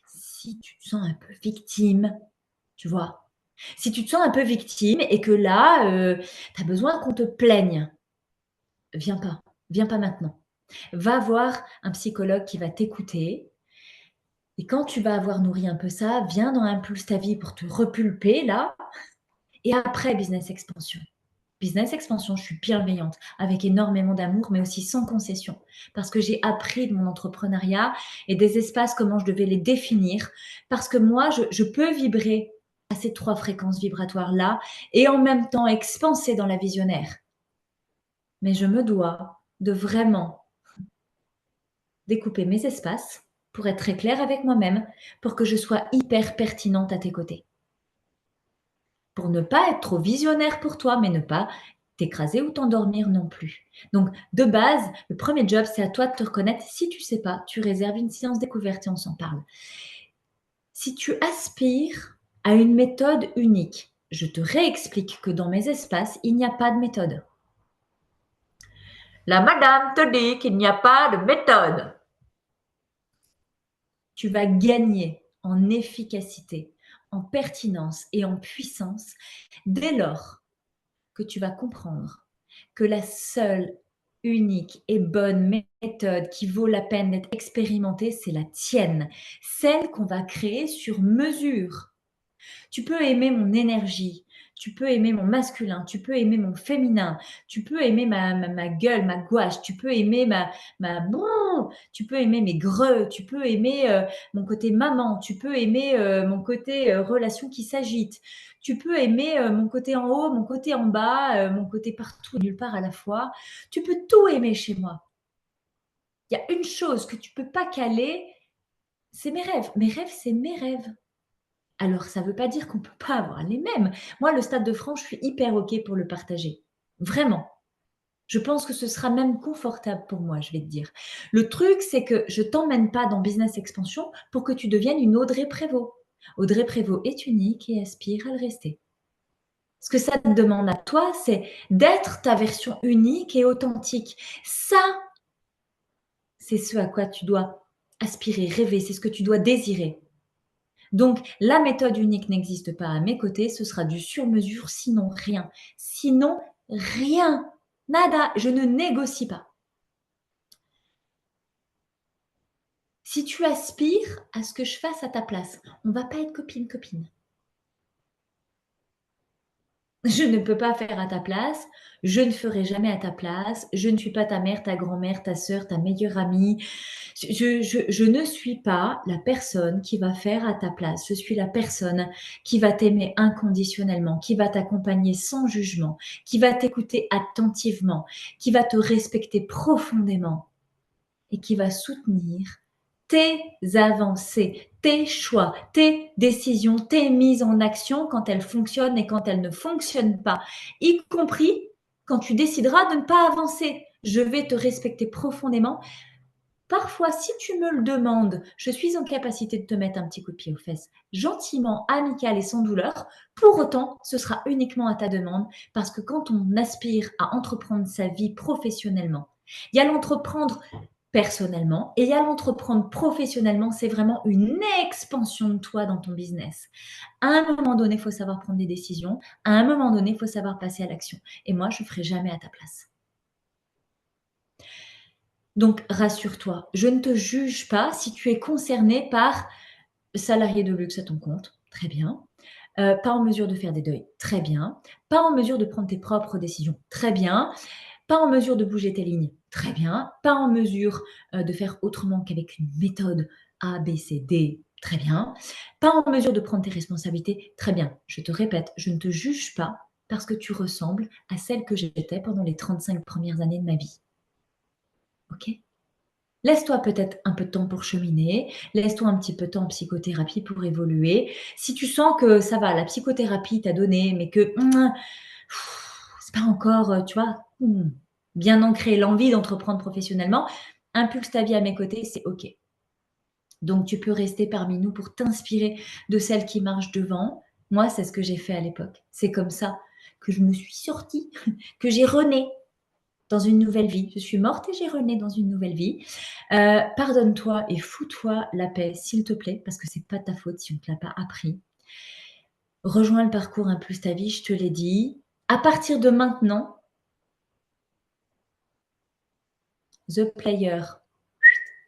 Si tu te sens un peu victime, tu vois, si tu te sens un peu victime et que là, tu as besoin qu'on te plaigne, viens pas maintenant. Va voir un psychologue qui va t'écouter. Et quand tu vas avoir nourri un peu ça, viens dans Impulse ta vie pour te repulper là. Et après, business expansion. Business expansion, je suis bienveillante, avec énormément d'amour, mais aussi sans concession. Parce que j'ai appris de mon entrepreneuriat et des espaces, comment je devais les définir. Parce que moi, je peux vibrer à ces 3 fréquences vibratoires-là et en même temps expanser dans la visionnaire. Mais je me dois de vraiment découper mes espaces pour être très claire avec moi-même, pour que je sois hyper pertinente à tes côtés. Pour ne pas être trop visionnaire pour toi, mais ne pas t'écraser ou t'endormir non plus. Donc, de base, le premier job, c'est à toi de te reconnaître. Si tu ne sais pas, tu réserves une séance découverte et on s'en parle. Si tu aspires à une méthode unique, je te réexplique que dans mes espaces, il n'y a pas de méthode. La madame te dit qu'il n'y a pas de méthode. Tu vas gagner en efficacité, en pertinence et en puissance dès lors que tu vas comprendre que la seule, unique et bonne méthode qui vaut la peine d'être expérimentée, c'est la tienne, celle qu'on va créer sur mesure. Tu peux aimer mon énergie, tu peux aimer mon masculin, tu peux aimer mon féminin, tu peux aimer ma gueule, ma gouache, tu peux aimer tu peux aimer mes greux, tu peux aimer mon côté maman, tu peux aimer mon côté relation qui s'agite, tu peux aimer mon côté en haut, mon côté en bas, mon côté partout et nulle part à la fois. Tu peux tout aimer chez moi. Il y a une chose que tu peux pas caler, c'est mes rêves. Mes rêves, c'est mes rêves. Alors, ça ne veut pas dire qu'on ne peut pas avoir les mêmes. Moi, le Stade de France, je suis hyper OK pour le partager. Vraiment. Je pense que ce sera même confortable pour moi, je vais te dire. Le truc, c'est que je t'emmène pas dans Business Expansion pour que tu deviennes une Audrey Prévost. Audrey Prévost est unique et aspire à le rester. Ce que ça te demande à toi, c'est d'être ta version unique et authentique. Ça, c'est ce à quoi tu dois aspirer, rêver, c'est ce que tu dois désirer. Donc, la méthode unique n'existe pas à mes côtés, ce sera du sur-mesure, sinon rien. Sinon rien. Nada, je ne négocie pas. Si tu aspires à ce que je fasse à ta place, on ne va pas être copine-copine. Je ne peux pas faire à ta place, je ne ferai jamais à ta place, je ne suis pas ta mère, ta grand-mère, ta sœur, ta meilleure amie. Je ne suis pas la personne qui va faire à ta place. Je suis la personne qui va t'aimer inconditionnellement, qui va t'accompagner sans jugement, qui va t'écouter attentivement, qui va te respecter profondément et qui va soutenir tes avancées, tes choix, tes décisions, tes mises en action quand elles fonctionnent et quand elles ne fonctionnent pas, y compris quand tu décideras de ne pas avancer. Je vais te respecter profondément. Parfois, si tu me le demandes, je suis en capacité de te mettre un petit coup de pied aux fesses, gentiment, amical et sans douleur. Pour autant, ce sera uniquement à ta demande, parce que quand on aspire à entreprendre sa vie professionnellement, il y a l'entreprendre personnellement et il y a l'entreprendre professionnellement, c'est vraiment une expansion de toi dans ton business. À un moment donné, il faut savoir prendre des décisions. À un moment donné, il faut savoir passer à l'action. Et moi, je ne ferai jamais à ta place. Donc, rassure-toi, je ne te juge pas si tu es concerné par salarié de luxe à ton compte, très bien. Pas en mesure de faire des deuils, très bien. Pas en mesure de prendre tes propres décisions, très bien. Pas en mesure de bouger tes lignes, très bien. Pas en mesure de faire autrement qu'avec une méthode A, B, C, D, très bien. Pas en mesure de prendre tes responsabilités, très bien. Je te répète, je ne te juge pas parce que tu ressembles à celle que j'étais pendant les 35 premières années de ma vie. Ok? Laisse-toi peut-être un peu de temps pour cheminer, laisse-toi un petit peu de temps en psychothérapie pour évoluer. Si tu sens que ça va, la psychothérapie t'a donné, mais que c'est pas encore, tu vois, bien ancré l'envie d'entreprendre professionnellement, impulse ta vie à mes côtés, c'est OK. Donc tu peux rester parmi nous pour t'inspirer de celle qui marche devant. Moi, c'est ce que j'ai fait à l'époque. C'est comme ça que je me suis sortie, que j'ai rené dans une nouvelle vie. Je suis morte et j'ai rené dans une nouvelle vie. Pardonne-toi et fous-toi la paix, s'il te plaît, parce que c'est pas ta faute si on ne te l'a pas appris. Rejoins le parcours Impulse ta vie, je te l'ai dit. À partir de maintenant, The Player,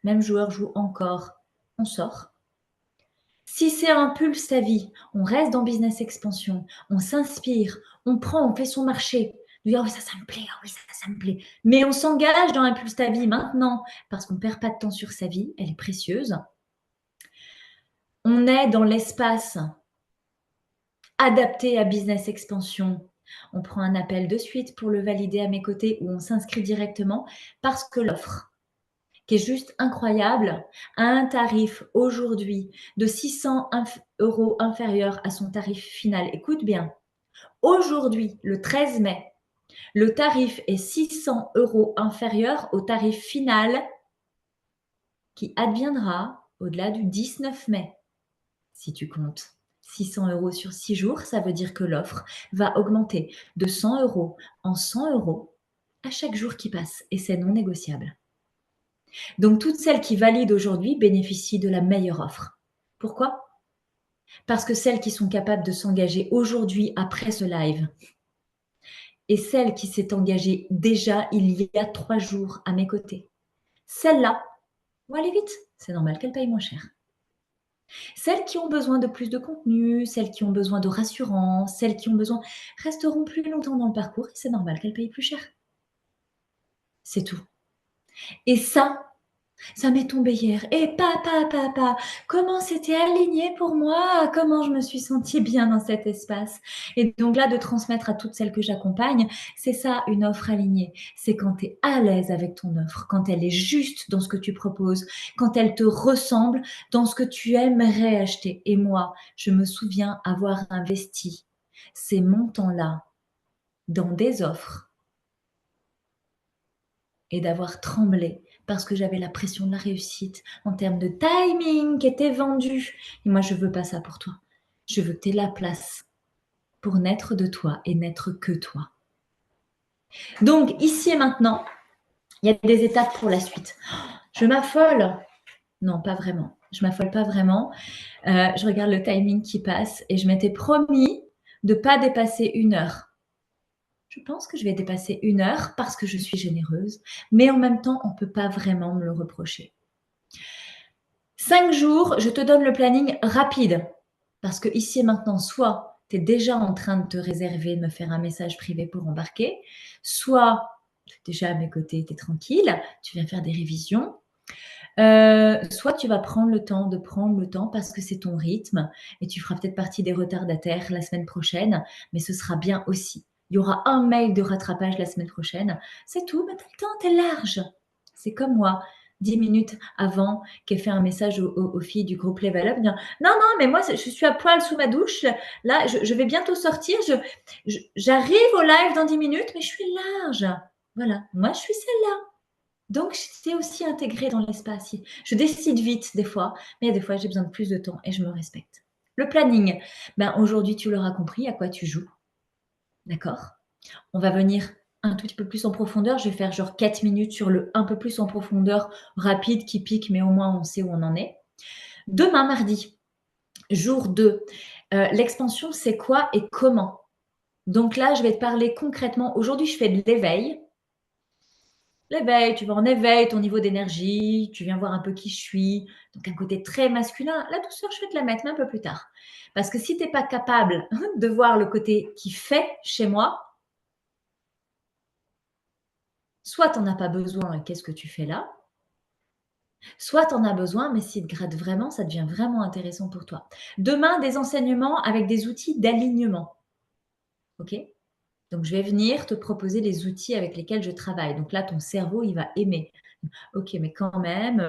même joueur joue encore, on sort. Si c'est Impulse ta vie, on reste dans Business Expansion, on s'inspire, on prend, on fait son marché. On dit, ah oui, ça me plaît, ah oui, ça me plaît. Mais on s'engage dans Impulse ta vie maintenant, parce qu'on ne perd pas de temps sur sa vie, elle est précieuse. On est dans l'espace adapté à Business Expansion. On prend un appel de suite pour le valider à mes côtés ou on s'inscrit directement parce que l'offre, qui est juste incroyable, a un tarif aujourd'hui de 600 € inférieur à son tarif final. Écoute bien, aujourd'hui, le 13 mai, le tarif est 600 € inférieur au tarif final qui adviendra au-delà du 19 mai, si tu comptes. 600 € sur 6 jours, ça veut dire que l'offre va augmenter de 100 € en 100 € à chaque jour qui passe et c'est non négociable. Donc, toutes celles qui valident aujourd'hui bénéficient de la meilleure offre. Pourquoi? Parce que celles qui sont capables de s'engager aujourd'hui après ce live et celle qui s'est engagée déjà il y a 3 jours à mes côtés, celles-là vont aller vite. C'est normal qu'elles payent moins cher. Celles qui ont besoin de plus de contenu, celles qui ont besoin de rassurance, celles qui ont besoin resteront plus longtemps dans le parcours et c'est normal qu'elles payent plus cher. C'est tout. Et ça m'est tombé hier. Et papa, comment c'était aligné pour moi, comment je me suis sentie bien dans cet espace. Et donc là, de transmettre à toutes celles que j'accompagne, c'est ça une offre alignée. C'est quand tu es à l'aise avec ton offre, quand elle est juste dans ce que tu proposes, quand elle te ressemble dans ce que tu aimerais acheter. Et moi, je me souviens avoir investi ces montants-là dans des offres et d'avoir tremblé parce que j'avais la pression de la réussite en termes de timing qui était vendu. Et moi, je veux pas ça pour toi. Je veux que tu aies la place pour naître de toi et n'être que toi. Donc, ici et maintenant, il y a des étapes pour la suite. Je m'affole. Non, pas vraiment. Je m'affole pas vraiment. Je regarde le timing qui passe et je m'étais promis de ne pas dépasser 1 heure. Je pense que je vais dépasser 1 heure parce que je suis généreuse, mais en même temps, on ne peut pas vraiment me le reprocher. 5 jours, je te donne le planning rapide parce que ici et maintenant, soit tu es déjà en train de te réserver, de me faire un message privé pour embarquer, soit tu es déjà à mes côtés, tu es tranquille, tu viens faire des révisions, soit tu vas prendre le temps de prendre le temps parce que c'est ton rythme et tu feras peut-être partie des retardataires la semaine prochaine, mais ce sera bien aussi. Il y aura un mail de rattrapage la semaine prochaine, c'est tout, mais tu as le temps, tu es large. C'est comme moi, 10 minutes avant qu'elle fait un message aux filles du groupe Level Up, dire: «Non, non, mais moi, je suis à poil sous ma douche, là, je vais bientôt sortir, j'arrive au live dans 10 minutes, mais je suis large». Voilà, moi, je suis celle-là. Donc, c'est aussi intégré dans l'espace. Je décide vite des fois, mais il y a des fois, j'ai besoin de plus de temps et je me respecte. Le planning, ben, aujourd'hui, tu l'auras compris à quoi tu joues, d'accord? On va venir un tout petit peu plus en profondeur. Je vais faire genre 4 minutes sur le un peu plus en profondeur, rapide, qui pique, mais au moins on sait où on en est. Demain, mardi, jour 2, l'expansion, c'est quoi et comment? Donc là, je vais te parler concrètement. Aujourd'hui, je fais de l'éveil. L'éveil, tu vas en éveil, ton niveau d'énergie, tu viens voir un peu qui je suis, donc un côté très masculin. La douceur, je vais te la mettre, mais un peu plus tard. Parce que si tu n'es pas capable de voir le côté qui fait chez moi, soit tu n'en as pas besoin et qu'est-ce que tu fais là? Soit tu en as besoin, mais s'il te gratte vraiment, ça devient vraiment intéressant pour toi. Demain, des enseignements avec des outils d'alignement. OK? Donc, je vais venir te proposer les outils avec lesquels je travaille. Donc là, ton cerveau, il va aimer. OK, mais quand même,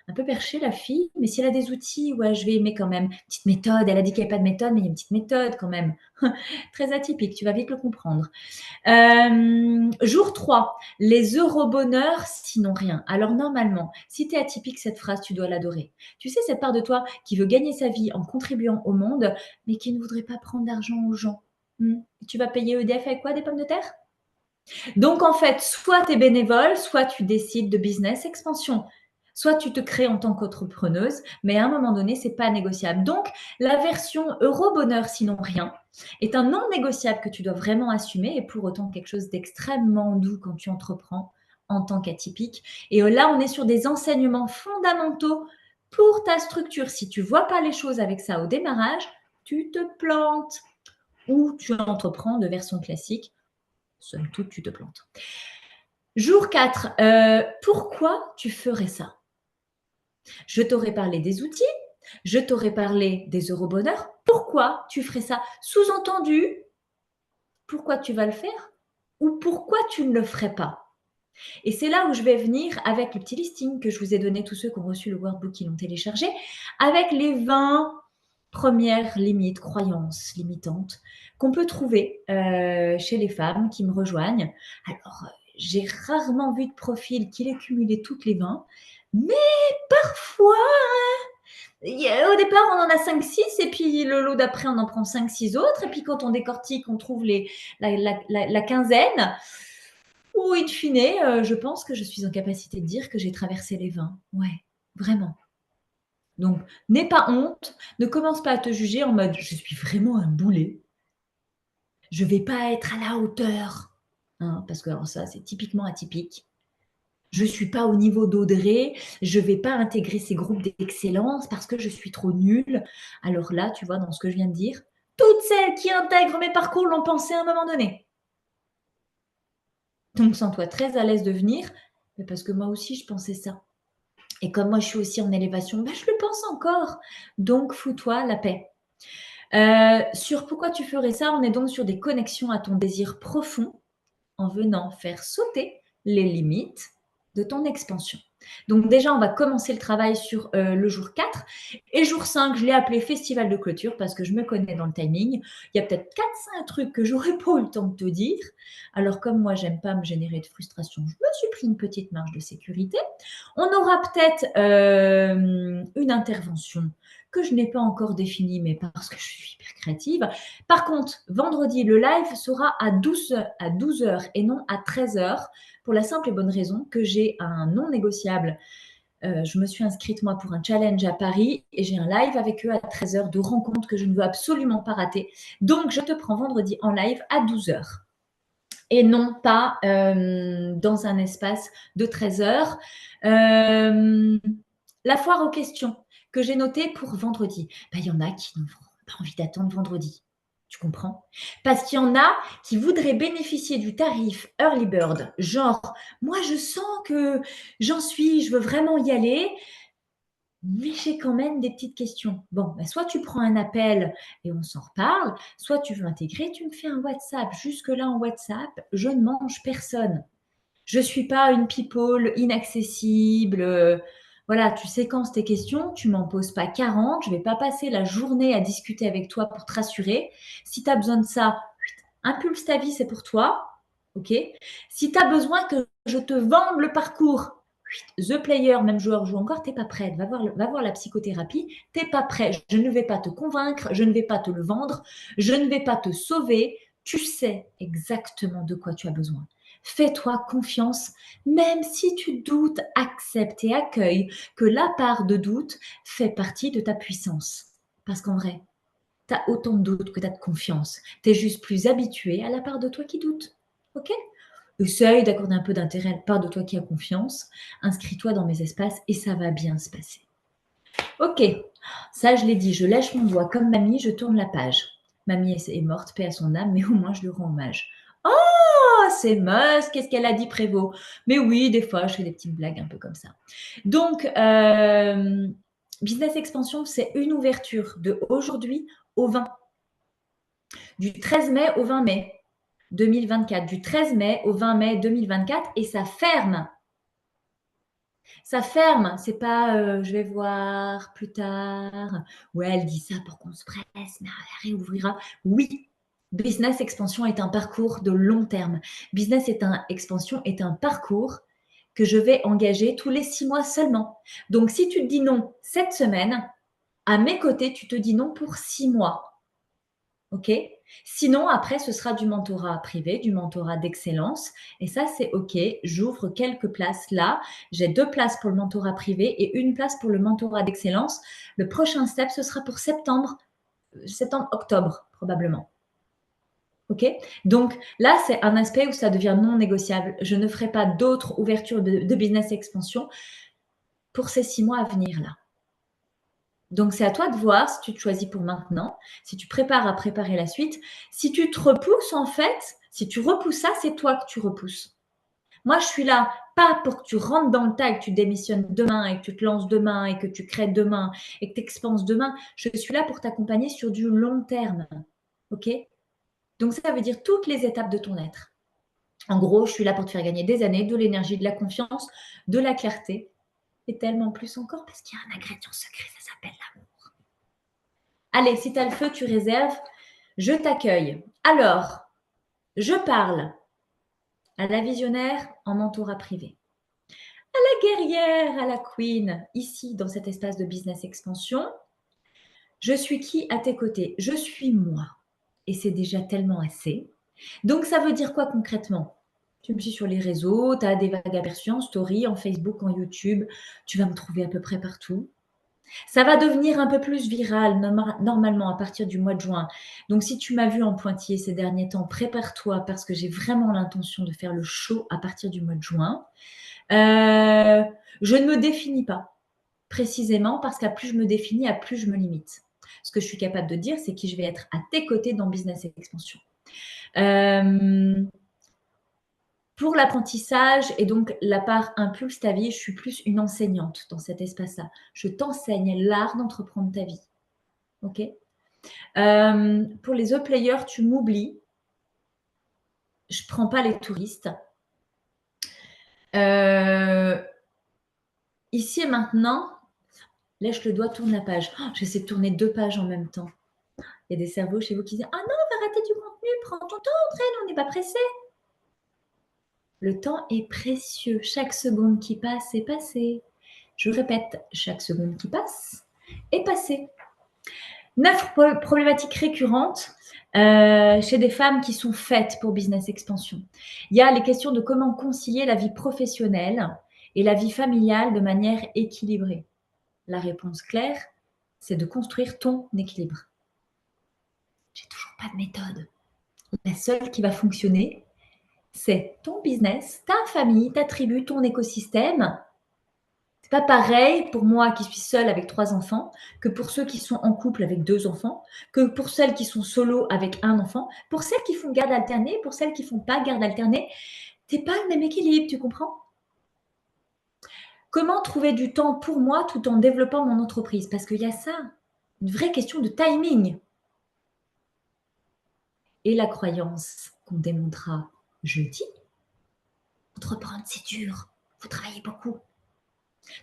un peu perché la fille, mais si elle a des outils, ouais, je vais aimer quand même. Petite méthode, elle a dit qu'il y avait pas de méthode, mais il y a une petite méthode quand même. Très atypique, tu vas vite le comprendre. Jour 3, les eurobonheurs, sinon rien. Alors normalement, si tu es atypique, cette phrase, tu dois l'adorer. Tu sais, cette part de toi qui veut gagner sa vie en contribuant au monde, mais qui ne voudrait pas prendre d'argent aux gens. Tu vas payer EDF avec quoi? Des pommes de terre? Donc en fait, soit tu es bénévole, soit tu décides de business expansion. Soit tu te crées en tant qu'entrepreneuse, mais à un moment donné, c'est pas négociable. Donc, la version euro bonheur, sinon rien, est un non négociable que tu dois vraiment assumer et pour autant quelque chose d'extrêmement doux quand tu entreprends en tant qu'atypique. Et là, on est sur des enseignements fondamentaux pour ta structure. Si tu vois pas les choses avec ça au démarrage, tu te plantes ou tu entreprends de version classique. Somme toute, tu te plantes. Jour 4, pourquoi tu ferais ça? Je t'aurais parlé des outils, je t'aurais parlé des eurobonheurs. Pourquoi tu ferais ça? Sous-entendu, pourquoi tu vas le faire ou pourquoi tu ne le ferais pas? Et c'est là où je vais venir avec le petit listing que je vous ai donné, tous ceux qui ont reçu le workbook, qui l'ont téléchargé, avec les 20 premières limites, croyances limitantes qu'on peut trouver chez les femmes qui me rejoignent. Alors, j'ai rarement vu de profil qui les cumulait toutes les 20, mais parfois, au départ, on en a 5-6, et puis le lot d'après, on en prend 5-6 autres, et puis quand on décortique, on trouve la quinzaine, ou in fine, je pense que je suis en capacité de dire que j'ai traversé les 20. Ouais, vraiment. Donc, n'aie pas honte, ne commence pas à te juger en mode je suis vraiment un boulet, je ne vais pas être à la hauteur, hein, parce que alors ça, c'est typiquement atypique. Je ne suis pas au niveau d'Audrey, je ne vais pas intégrer ces groupes d'excellence parce que je suis trop nulle. Alors là, tu vois, dans ce que je viens de dire, toutes celles qui intègrent mes parcours l'ont pensé à un moment donné. Donc, sens-toi très à l'aise de venir, mais parce que moi aussi, je pensais ça. Et comme moi, je suis aussi en élévation, bah, je le pense encore. Donc, fous-toi la paix. Sur pourquoi tu ferais ça, on est donc sur des connexions à ton désir profond en venant faire sauter les limites de ton expansion. Donc déjà, on va commencer le travail sur le jour 4. Et jour 5, je l'ai appelé festival de clôture parce que je me connais dans le timing. Il y a peut-être 4-5 trucs que j'aurais pas eu le temps de te dire. Alors comme moi, j'aime pas me générer de frustration, je me suis pris une petite marge de sécurité. On aura peut-être une intervention que je n'ai pas encore définie, mais parce que je suis hyper créative. Par contre, vendredi, le live sera à 12 heures et non à 13 heures, pour la simple et bonne raison que j'ai un non négociable. Je me suis inscrite, moi, pour un challenge à Paris et j'ai un live avec eux à 13 heures de rencontre que je ne veux absolument pas rater. Donc, je te prends vendredi en live à 12 heures et non pas dans un espace de 13 heures. La foire aux questions que j'ai notée pour vendredi. Il y en a qui n'ont pas envie d'attendre vendredi. Tu comprends? Parce qu'il y en a qui voudraient bénéficier du tarif Early Bird, genre, moi je sens que j'en suis, je veux vraiment y aller, mais j'ai quand même des petites questions. Bon, ben soit tu prends un appel et on s'en reparle, soit tu veux intégrer, tu me fais un WhatsApp. Jusque-là, en WhatsApp, je ne mange personne. Je ne suis pas une people inaccessible. Voilà, tu séquences tes questions, tu m'en poses pas 40, je ne vais pas passer la journée à discuter avec toi pour te rassurer. Si tu as besoin de ça, impulse ta vie, c'est pour toi. OK? Si tu as besoin que je te vende le parcours, The Player, même joueur joue encore, tu n'es pas prête. Va voir la psychothérapie, tu n'es pas prêt. Je ne vais pas te convaincre, je ne vais pas te le vendre, je ne vais pas te sauver. Tu sais exactement de quoi tu as besoin. Fais-toi confiance, même si tu doutes, accepte et accueille que la part de doute fait partie de ta puissance. Parce qu'en vrai, tu as autant de doutes que tu as de confiance. Tu es juste plus habitué à la part de toi qui doute. OK? Essaye d'accorder un peu d'intérêt à la part de toi qui a confiance. Inscris-toi dans mes espaces et ça va bien se passer. OK, ça je l'ai dit, je lèche mon doigt comme mamie, je tourne la page. Mamie est morte, paix à son âme, mais au moins je lui rends hommage. Oh, c'est moche, qu'est-ce qu'elle a dit Prévost? Mais oui, des fois, je fais des petites blagues un peu comme ça. Donc, Business Expansion, c'est une ouverture de aujourd'hui au 20, du 13 mai au 20 mai 2024, du 13 mai au 20 mai 2024, et ça ferme. Ça ferme, c'est pas je vais voir plus tard. Ouais, elle dit ça pour qu'on se presse, mais elle réouvrira. Oui, Business Expansion est un parcours de long terme. Expansion est un parcours que je vais engager tous les 6 mois seulement. Donc, si tu te dis non cette semaine, à mes côtés, tu te dis non pour 6 mois. OK? Sinon, après, ce sera du mentorat privé, du mentorat d'excellence. Et ça, c'est OK. J'ouvre quelques places là. J'ai 2 places pour le mentorat privé et une place pour le mentorat d'excellence. Le prochain step, ce sera pour septembre, octobre, probablement. OK? Donc là, c'est un aspect où ça devient non négociable. Je ne ferai pas d'autres ouvertures de business expansion pour ces 6 mois à venir là. Donc, c'est à toi de voir si tu te choisis pour maintenant, si tu prépares à préparer la suite. Si tu te repousses, en fait, si tu repousses ça, c'est toi que tu repousses. Moi, je suis là, pas pour que tu rentres dans le tas et que tu démissionnes demain et que tu te lances demain et que tu crées demain et que tu expanses demain. Je suis là pour t'accompagner sur du long terme. OK? Donc, ça veut dire toutes les étapes de ton être. En gros, je suis là pour te faire gagner des années, de l'énergie, de la confiance, de la clarté et tellement plus encore parce qu'il y a un ingrédient secret, ça s'appelle l'amour. Allez, si tu as le feu, tu réserves. Je t'accueille. Alors, je parle à la visionnaire en mentorat privé, à la guerrière, à la queen, ici dans cet espace de business expansion. Je suis qui à tes côtés? Je suis moi. Et c'est déjà tellement assez. Donc, ça veut dire quoi concrètement? Tu me suis sur les réseaux, tu as des vagues aperçus en story, en Facebook, en YouTube. Tu vas me trouver à peu près partout. Ça va devenir un peu plus viral normalement à partir du mois de juin. Donc, si tu m'as vu en pointillé ces derniers temps, prépare-toi parce que j'ai vraiment l'intention de faire le show à partir du mois de juin. Je ne me définis pas précisément parce qu'à plus je me définis, à plus je me limite. Ce que je suis capable de dire, c'est qui je vais être à tes côtés dans Business Expansion. Pour l'apprentissage et donc la part impulse ta vie, je suis plus une enseignante dans cet espace-là. Je t'enseigne l'art d'entreprendre ta vie. OK? Pour les autres players, tu m'oublies. Je ne prends pas les touristes. Ici et maintenant, lèche le doigt, tourne la page. Oh, j'essaie de tourner 2 pages en même temps. Il y a des cerveaux chez vous qui disent: «Ah non, on va rater du contenu, prends ton temps, entraîne, on n'est pas pressé». Le temps est précieux. Chaque seconde qui passe est passée. Je répète, chaque seconde qui passe est passée. 9 problématiques récurrentes chez des femmes qui sont faites pour business expansion. Il y a les questions de comment concilier la vie professionnelle et la vie familiale de manière équilibrée. La réponse claire, c'est de construire ton équilibre. J'ai toujours pas de méthode. La seule qui va fonctionner, c'est ton business, ta famille, ta tribu, ton écosystème, C'est pas pareil pour moi qui suis seule avec 3 enfants, que pour ceux qui sont en couple avec 2 enfants, que pour celles qui sont solo avec 1 enfant, pour celles qui font garde alternée, pour celles qui font pas garde alternée. C'est pas le même équilibre, tu comprends? Comment trouver du temps pour moi tout en développant mon entreprise? Parce qu'il y a ça, une vraie question de timing. Et la croyance qu'on démontrera jeudi, entreprendre c'est dur, faut travailler beaucoup.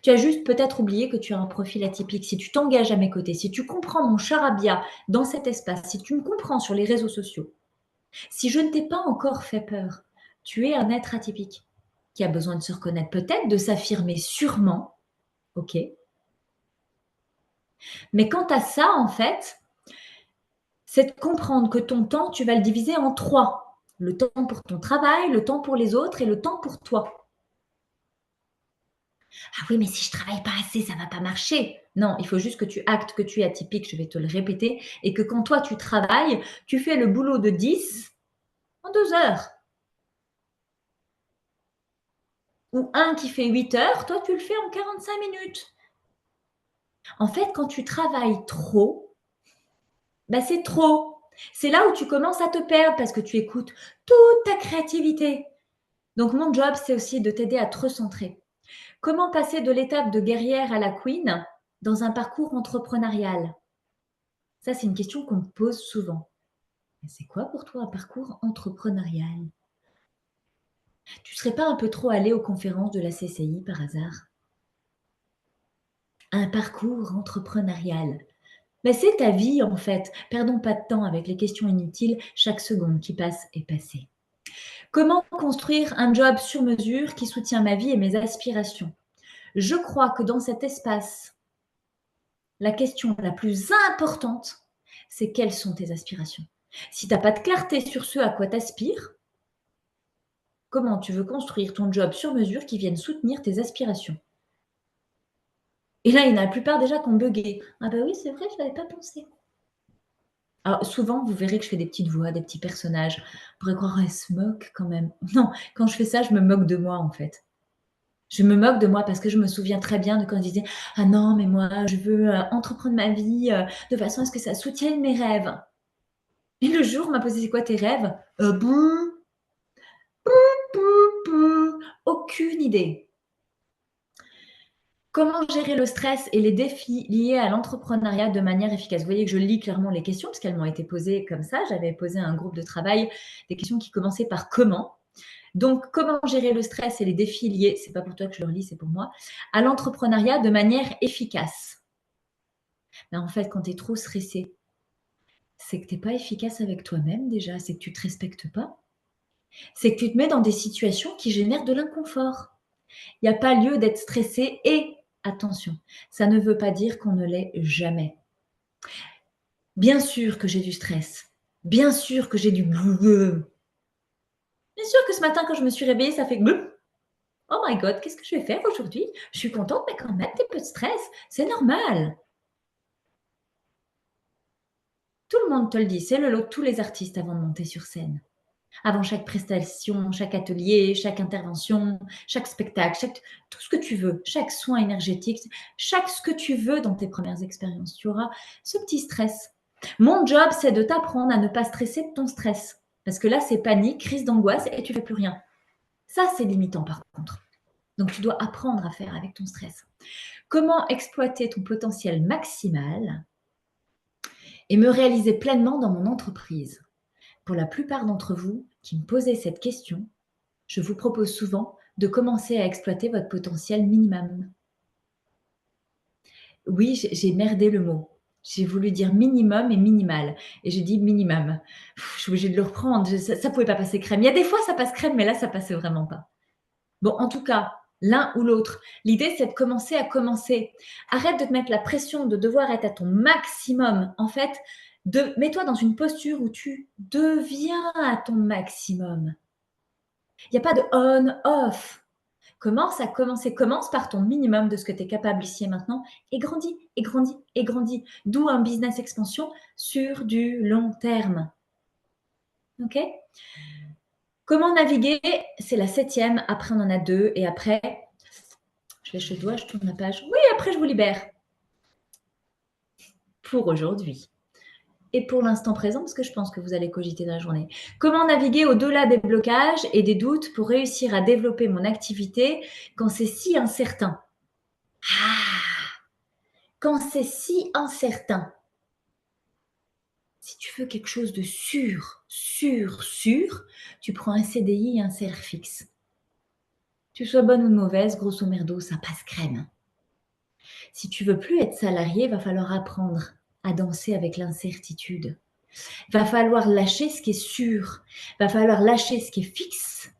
Tu as juste peut-être oublié que tu as un profil atypique. Si tu t'engages à mes côtés, si tu comprends mon charabia dans cet espace, si tu me comprends sur les réseaux sociaux, si je ne t'ai pas encore fait peur, tu es un être atypique qui a besoin de se reconnaître, peut-être de s'affirmer sûrement, ok. Mais quant à ça, en fait, c'est de comprendre que ton temps, tu vas le diviser en 3. Le temps pour ton travail, le temps pour les autres et le temps pour toi. Ah oui, mais si je travaille pas assez, ça va pas marcher. Non, il faut juste que tu actes que tu es atypique, je vais te le répéter, et que quand toi tu travailles, tu fais le boulot de 10 en 2 heures. Ou un qui fait 8 heures, toi tu le fais en 45 minutes. En fait, quand tu travailles trop, bah c'est trop. C'est là où tu commences à te perdre parce que tu écoutes toute ta créativité. Donc mon job, c'est aussi de t'aider à te recentrer. Comment passer de l'étape de guerrière à la queen dans un parcours entrepreneurial? Ça, c'est une question qu'on me pose souvent. C'est quoi pour toi un parcours entrepreneurial? Tu serais pas un peu trop allé aux conférences de la CCI par hasard? Un parcours entrepreneurial. Mais c'est ta vie en fait. Perdons pas de temps avec les questions inutiles. Chaque seconde qui passe est passée. Comment construire un job sur mesure qui soutient ma vie et mes aspirations? Je crois que dans cet espace, la question la plus importante, c'est quelles sont tes aspirations? Si tu n'as pas de clarté sur ce à quoi tu aspires, comment tu veux construire ton job sur mesure qui vienne soutenir tes aspirations? Et là, il y en a la plupart déjà qui ont buggé. Ah bah oui, c'est vrai, je n'avais pas pensé. Alors souvent, vous verrez que je fais des petites voix, des petits personnages. On pourrait croire, elle se moque quand même. Non, quand je fais ça, je me moque de moi en fait. Je me moque de moi parce que je me souviens très bien de quand je disais: «Ah non, mais moi, je veux, entreprendre ma vie, de façon à ce que ça soutienne mes rêves». Et le jour, on m'a posé: «C'est quoi tes rêves?» Bouh, bouh, bouh, aucune idée. Comment gérer le stress et les défis liés à l'entrepreneuriat de manière efficace? Vous voyez que je lis clairement les questions parce qu'elles m'ont été posées comme ça. J'avais posé à un groupe de travail des questions qui commençaient par «Comment?». Donc, comment gérer le stress et les défis liés, c'est pas pour toi que je le relis, c'est pour moi, à l'entrepreneuriat de manière efficace? Ben, en fait, quand tu es trop stressé, c'est que tu es pas efficace avec toi-même déjà, c'est que tu te respectes pas. C'est que tu te mets dans des situations qui génèrent de l'inconfort. Il y a pas lieu d'être stressé et attention, ça ne veut pas dire qu'on ne l'est jamais. Bien sûr que j'ai du stress, bien sûr que j'ai du bien sûr que ce matin quand je me suis réveillée, ça fait «Oh my god, qu'est-ce que je vais faire aujourd'hui? Je suis contente, mais quand même, un petit peu de stress, c'est normal». Tout le monde te le dit, c'est le lot de tous les artistes avant de monter sur scène. Avant chaque prestation, chaque atelier, chaque intervention, chaque spectacle, chaque tout ce que tu veux, chaque soin énergétique, chaque ce que tu veux dans tes premières expériences, tu auras ce petit stress. Mon job, c'est de t'apprendre à ne pas stresser de ton stress. Parce que là, c'est panique, crise d'angoisse et tu fais plus rien. Ça, c'est limitant par contre. Donc, tu dois apprendre à faire avec ton stress. Comment exploiter ton potentiel maximal et me réaliser pleinement dans mon entreprise? Pour la plupart d'entre vous qui me posez cette question, je vous propose souvent de commencer à exploiter votre potentiel minimum. Oui, j'ai merdé le mot. J'ai voulu dire minimum et minimal et j'ai dit minimum. Je suis obligée de le reprendre, ça pouvait pas passer crème. Il y a des fois ça passe crème, mais là ça passait vraiment pas. Bon, en tout cas, l'un ou l'autre. L'idée, c'est de commencer à commencer. Arrête de te mettre la pression de devoir être à ton maximum. En fait, mets-toi dans une posture où tu deviens à ton maximum. Il n'y a pas de on-off. Commence à commencer. Commence par ton minimum de ce que tu es capable ici et maintenant et grandis, et grandis, et grandis. D'où un business expansion sur du long terme. OK? Comment naviguer? C'est la 7e. Après, on en a 2. Et après, je lèche le doigt, je tourne la page. Oui, après, je vous libère. Pour aujourd'hui. Et pour l'instant présent, parce que je pense que vous allez cogiter dans la journée. Comment naviguer au-delà des blocages et des doutes pour réussir à développer mon activité quand c'est si incertain? Quand c'est si incertain. Si tu veux quelque chose de sûr, tu prends un CDI et un salaire fixe. Tu sois bonne ou mauvaise, grosso merdo, ça passe crème. Si tu veux plus être salarié, va falloir apprendre à danser avec l'incertitude. Va falloir lâcher ce qui est sûr. Va falloir lâcher ce qui est fixe.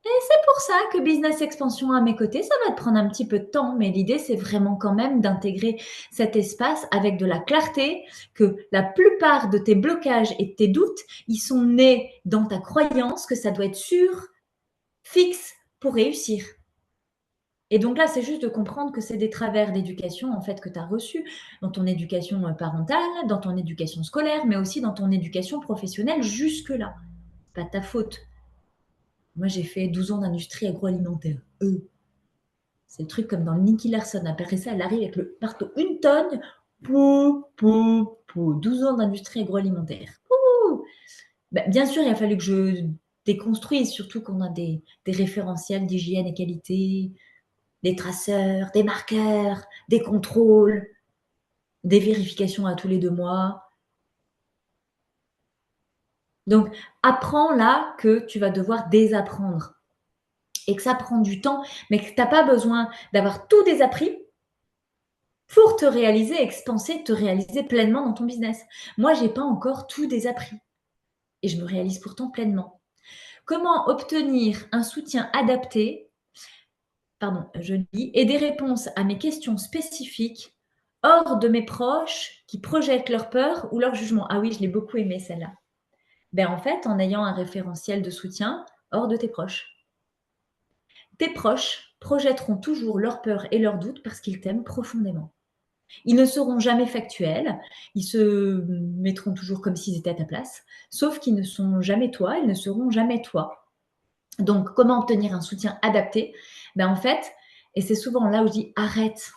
Et c'est pour ça que Business Expansion à mes côtés, ça va te prendre un petit peu de temps, mais l'idée, c'est vraiment quand même d'intégrer cet espace avec de la clarté, que la plupart de tes blocages et de tes doutes, ils sont nés dans ta croyance que ça doit être sûr, fixe pour réussir. Et donc là, c'est juste de comprendre que c'est des travers d'éducation en fait que tu as reçus dans ton éducation parentale, dans ton éducation scolaire, mais aussi dans ton éducation professionnelle jusque-là. Pas de ta faute. Moi, j'ai fait 12 ans d'industrie agroalimentaire. C'est le truc comme dans Nicky Larson. Après ça, elle arrive avec le marteau, une tonne. Pou, pou, pou. 12 ans d'industrie agroalimentaire. Ben, bien sûr, il a fallu que je déconstruise, surtout qu'on a des référentiels d'hygiène et qualité, des traceurs, des marqueurs, des contrôles, des vérifications à tous les 2 mois. Donc, apprends là que tu vas devoir désapprendre et que ça prend du temps, mais que tu n'as pas besoin d'avoir tout désappris pour te réaliser, expanser, te réaliser pleinement dans ton business. Moi, je n'ai pas encore tout désappris et je me réalise pourtant pleinement. Comment obtenir un soutien adapté, je dis, et des réponses à mes questions spécifiques hors de mes proches qui projettent leur peur ou leur jugement? Ah oui, je l'ai beaucoup aimé celle-là. Ben en fait, en ayant un référentiel de soutien hors de tes proches. Tes proches projetteront toujours leur peur et leurs doutes parce qu'ils t'aiment profondément. Ils ne seront jamais factuels, ils se mettront toujours comme s'ils étaient à ta place, sauf qu'ils ne sont jamais toi, ils ne seront jamais toi. Donc, comment obtenir un soutien adapté? Ben en fait, et c'est souvent là où je dis arrête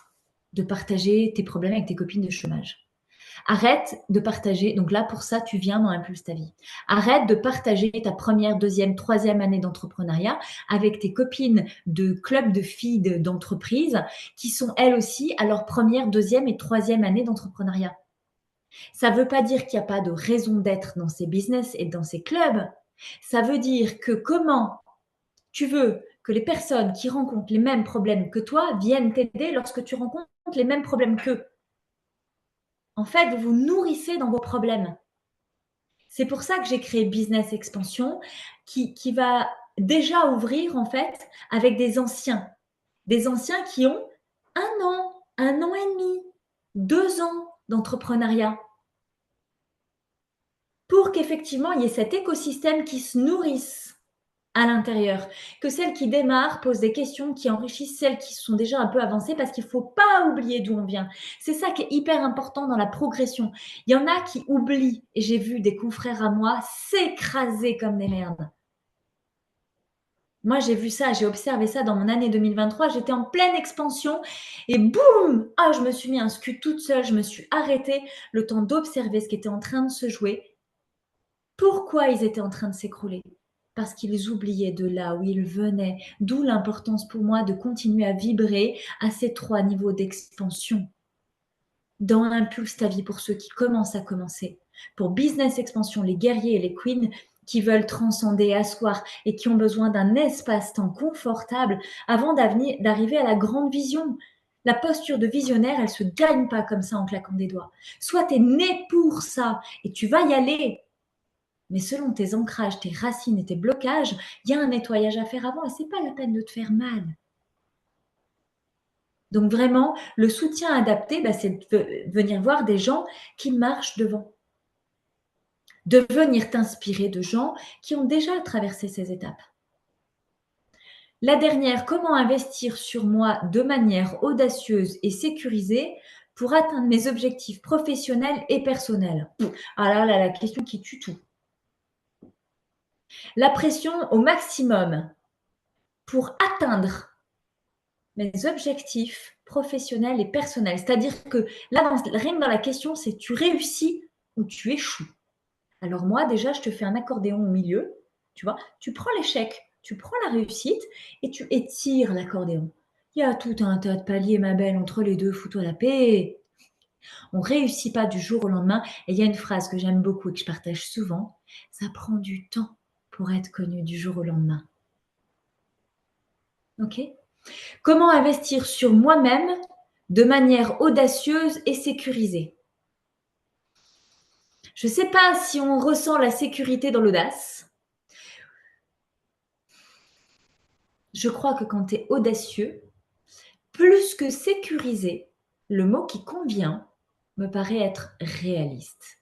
de partager tes problèmes avec tes copines de chômage. Arrête de partager, donc là pour ça tu viens dans Impulse ta vie. Arrête de partager ta première, deuxième, troisième année d'entrepreneuriat avec tes copines de club de filles d'entreprise qui sont elles aussi à leur première, deuxième et troisième année d'entrepreneuriat. Ça ne veut pas dire qu'il n'y a pas de raison d'être dans ces business et dans ces clubs. Ça veut dire que comment tu veux que les personnes qui rencontrent les mêmes problèmes que toi viennent t'aider lorsque tu rencontres les mêmes problèmes qu'eux. En fait, vous vous nourrissez dans vos problèmes. C'est pour ça que j'ai créé Business Expansion qui va déjà ouvrir en fait avec des anciens qui ont 1 an et demi, 2 ans d'entrepreneuriat pour qu'effectivement il y ait cet écosystème qui se nourrisse à l'intérieur, que celles qui démarrent posent des questions qui enrichissent celles qui sont déjà un peu avancées parce qu'il ne faut pas oublier d'où on vient. C'est ça qui est hyper important dans la progression. Il y en a qui oublient, et j'ai vu des confrères à moi s'écraser comme des merdes. Moi, j'ai vu ça, j'ai observé ça dans mon année 2023. J'étais en pleine expansion et boum, je me suis mis un scud toute seule. Je me suis arrêtée le temps d'observer ce qui était en train de se jouer. Pourquoi ils étaient en train de s'écrouler? Parce qu'ils oubliaient de là où ils venaient, d'où l'importance pour moi de continuer à vibrer à ces 3 niveaux d'expansion. Dans Impulse ta vie pour ceux qui commencent à commencer, pour Business Expansion, les guerriers et les queens qui veulent transcender, asseoir et qui ont besoin d'un espace-temps confortable avant d'arriver à la grande vision. La posture de visionnaire, elle ne se gagne pas comme ça en claquant des doigts. Soit tu es né pour ça et tu vas y aller, mais selon tes ancrages, tes racines et tes blocages, il y a un nettoyage à faire avant et ce n'est pas la peine de te faire mal. Donc vraiment, le soutien adapté, c'est de venir voir des gens qui marchent devant. De venir t'inspirer de gens qui ont déjà traversé ces étapes. La dernière, comment investir sur moi de manière audacieuse et sécurisée pour atteindre mes objectifs professionnels et personnels? Ah là, la question qui tue tout. La pression au maximum pour atteindre mes objectifs professionnels et personnels. C'est-à-dire que là, rien que dans la question, c'est tu réussis ou tu échoues. Alors moi, déjà, je te fais un accordéon au milieu, tu vois. Tu prends l'échec, tu prends la réussite et tu étires l'accordéon. Il y a tout un tas de paliers, ma belle, entre les deux, fous-toi la paix. On ne réussit pas du jour au lendemain. Et il y a une phrase que j'aime beaucoup et que je partage souvent, ça prend du temps pour être connu du jour au lendemain. Ok? Comment investir sur moi-même de manière audacieuse et sécurisée? Je ne sais pas si on ressent la sécurité dans l'audace. Je crois que quand tu es audacieux, plus que sécurisé, le mot qui convient me paraît être réaliste.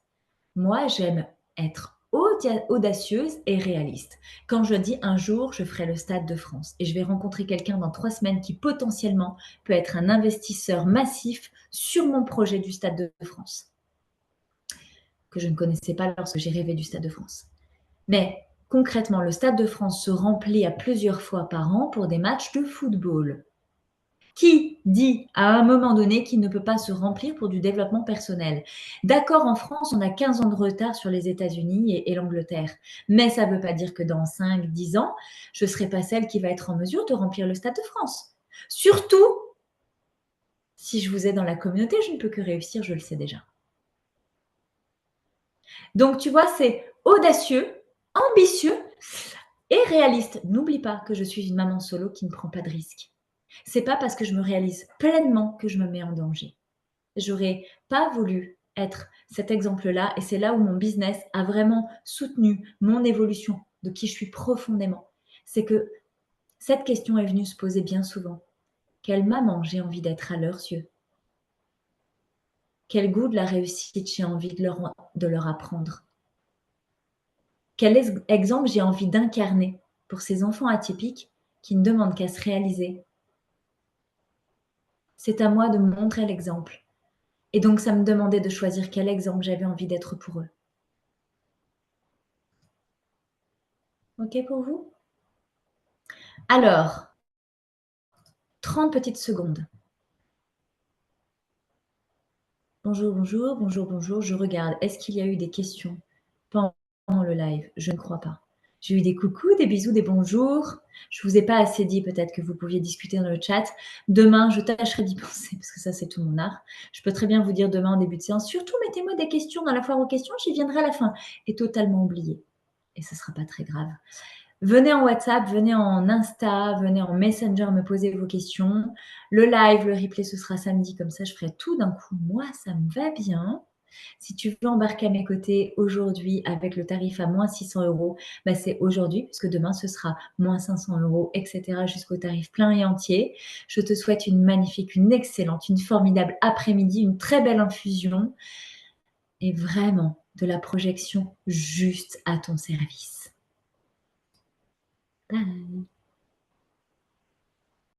Moi, j'aime être audacieuse et réaliste. Quand je dis un jour, je ferai le Stade de France et je vais rencontrer quelqu'un dans 3 semaines qui potentiellement peut être un investisseur massif sur mon projet du Stade de France, que je ne connaissais pas lorsque j'ai rêvé du Stade de France. Mais concrètement, le Stade de France se remplit à plusieurs fois par an pour des matchs de football. Qui dit à un moment donné qu'il ne peut pas se remplir pour du développement personnel? D'accord, en France, on a 15 ans de retard sur les États-Unis et l'Angleterre. Mais ça ne veut pas dire que dans 5-10 ans, je ne serai pas celle qui va être en mesure de remplir le Stade de France. Surtout, si je vous ai dans la communauté, je ne peux que réussir, je le sais déjà. Donc, tu vois, c'est audacieux, ambitieux et réaliste. N'oublie pas que je suis une maman solo qui ne prend pas de risques. C'est pas parce que je me réalise pleinement que je me mets en danger. J'aurais pas voulu être cet exemple-là et c'est là où mon business a vraiment soutenu mon évolution de qui je suis profondément. C'est que cette question est venue se poser bien souvent. Quelle maman j'ai envie d'être à leurs yeux? Quel goût de la réussite j'ai envie de leur apprendre? Quel exemple j'ai envie d'incarner pour ces enfants atypiques qui ne demandent qu'à se réaliser? C'est à moi de montrer l'exemple. Et donc, ça me demandait de choisir quel exemple j'avais envie d'être pour eux. OK pour vous? Alors, 30 petites secondes. Bonjour, bonjour, bonjour, bonjour. Je regarde. Est-ce qu'il y a eu des questions pendant le live? Je ne crois pas. J'ai eu des coucous, des bisous, des bonjours. Je ne vous ai pas assez dit peut-être que vous pouviez discuter dans le chat. Demain, je tâcherai d'y penser parce que ça, c'est tout mon art. Je peux très bien vous dire demain en début de séance. Surtout, mettez-moi des questions dans la foire aux questions. J'y viendrai à la fin. Et totalement oublié. Et ce ne sera pas très grave. Venez en WhatsApp, venez en Insta, venez en Messenger me poser vos questions. Le live, le replay, ce sera samedi, comme ça je ferai tout d'un coup. Moi, ça me va bien. Si tu veux embarquer à mes côtés aujourd'hui avec le tarif à moins 600 €, bah c'est aujourd'hui, puisque demain ce sera moins 500 €, etc. jusqu'au tarif plein et entier. Je te souhaite une magnifique, une excellente, une formidable après-midi, une très belle infusion et vraiment de la projection juste à ton service.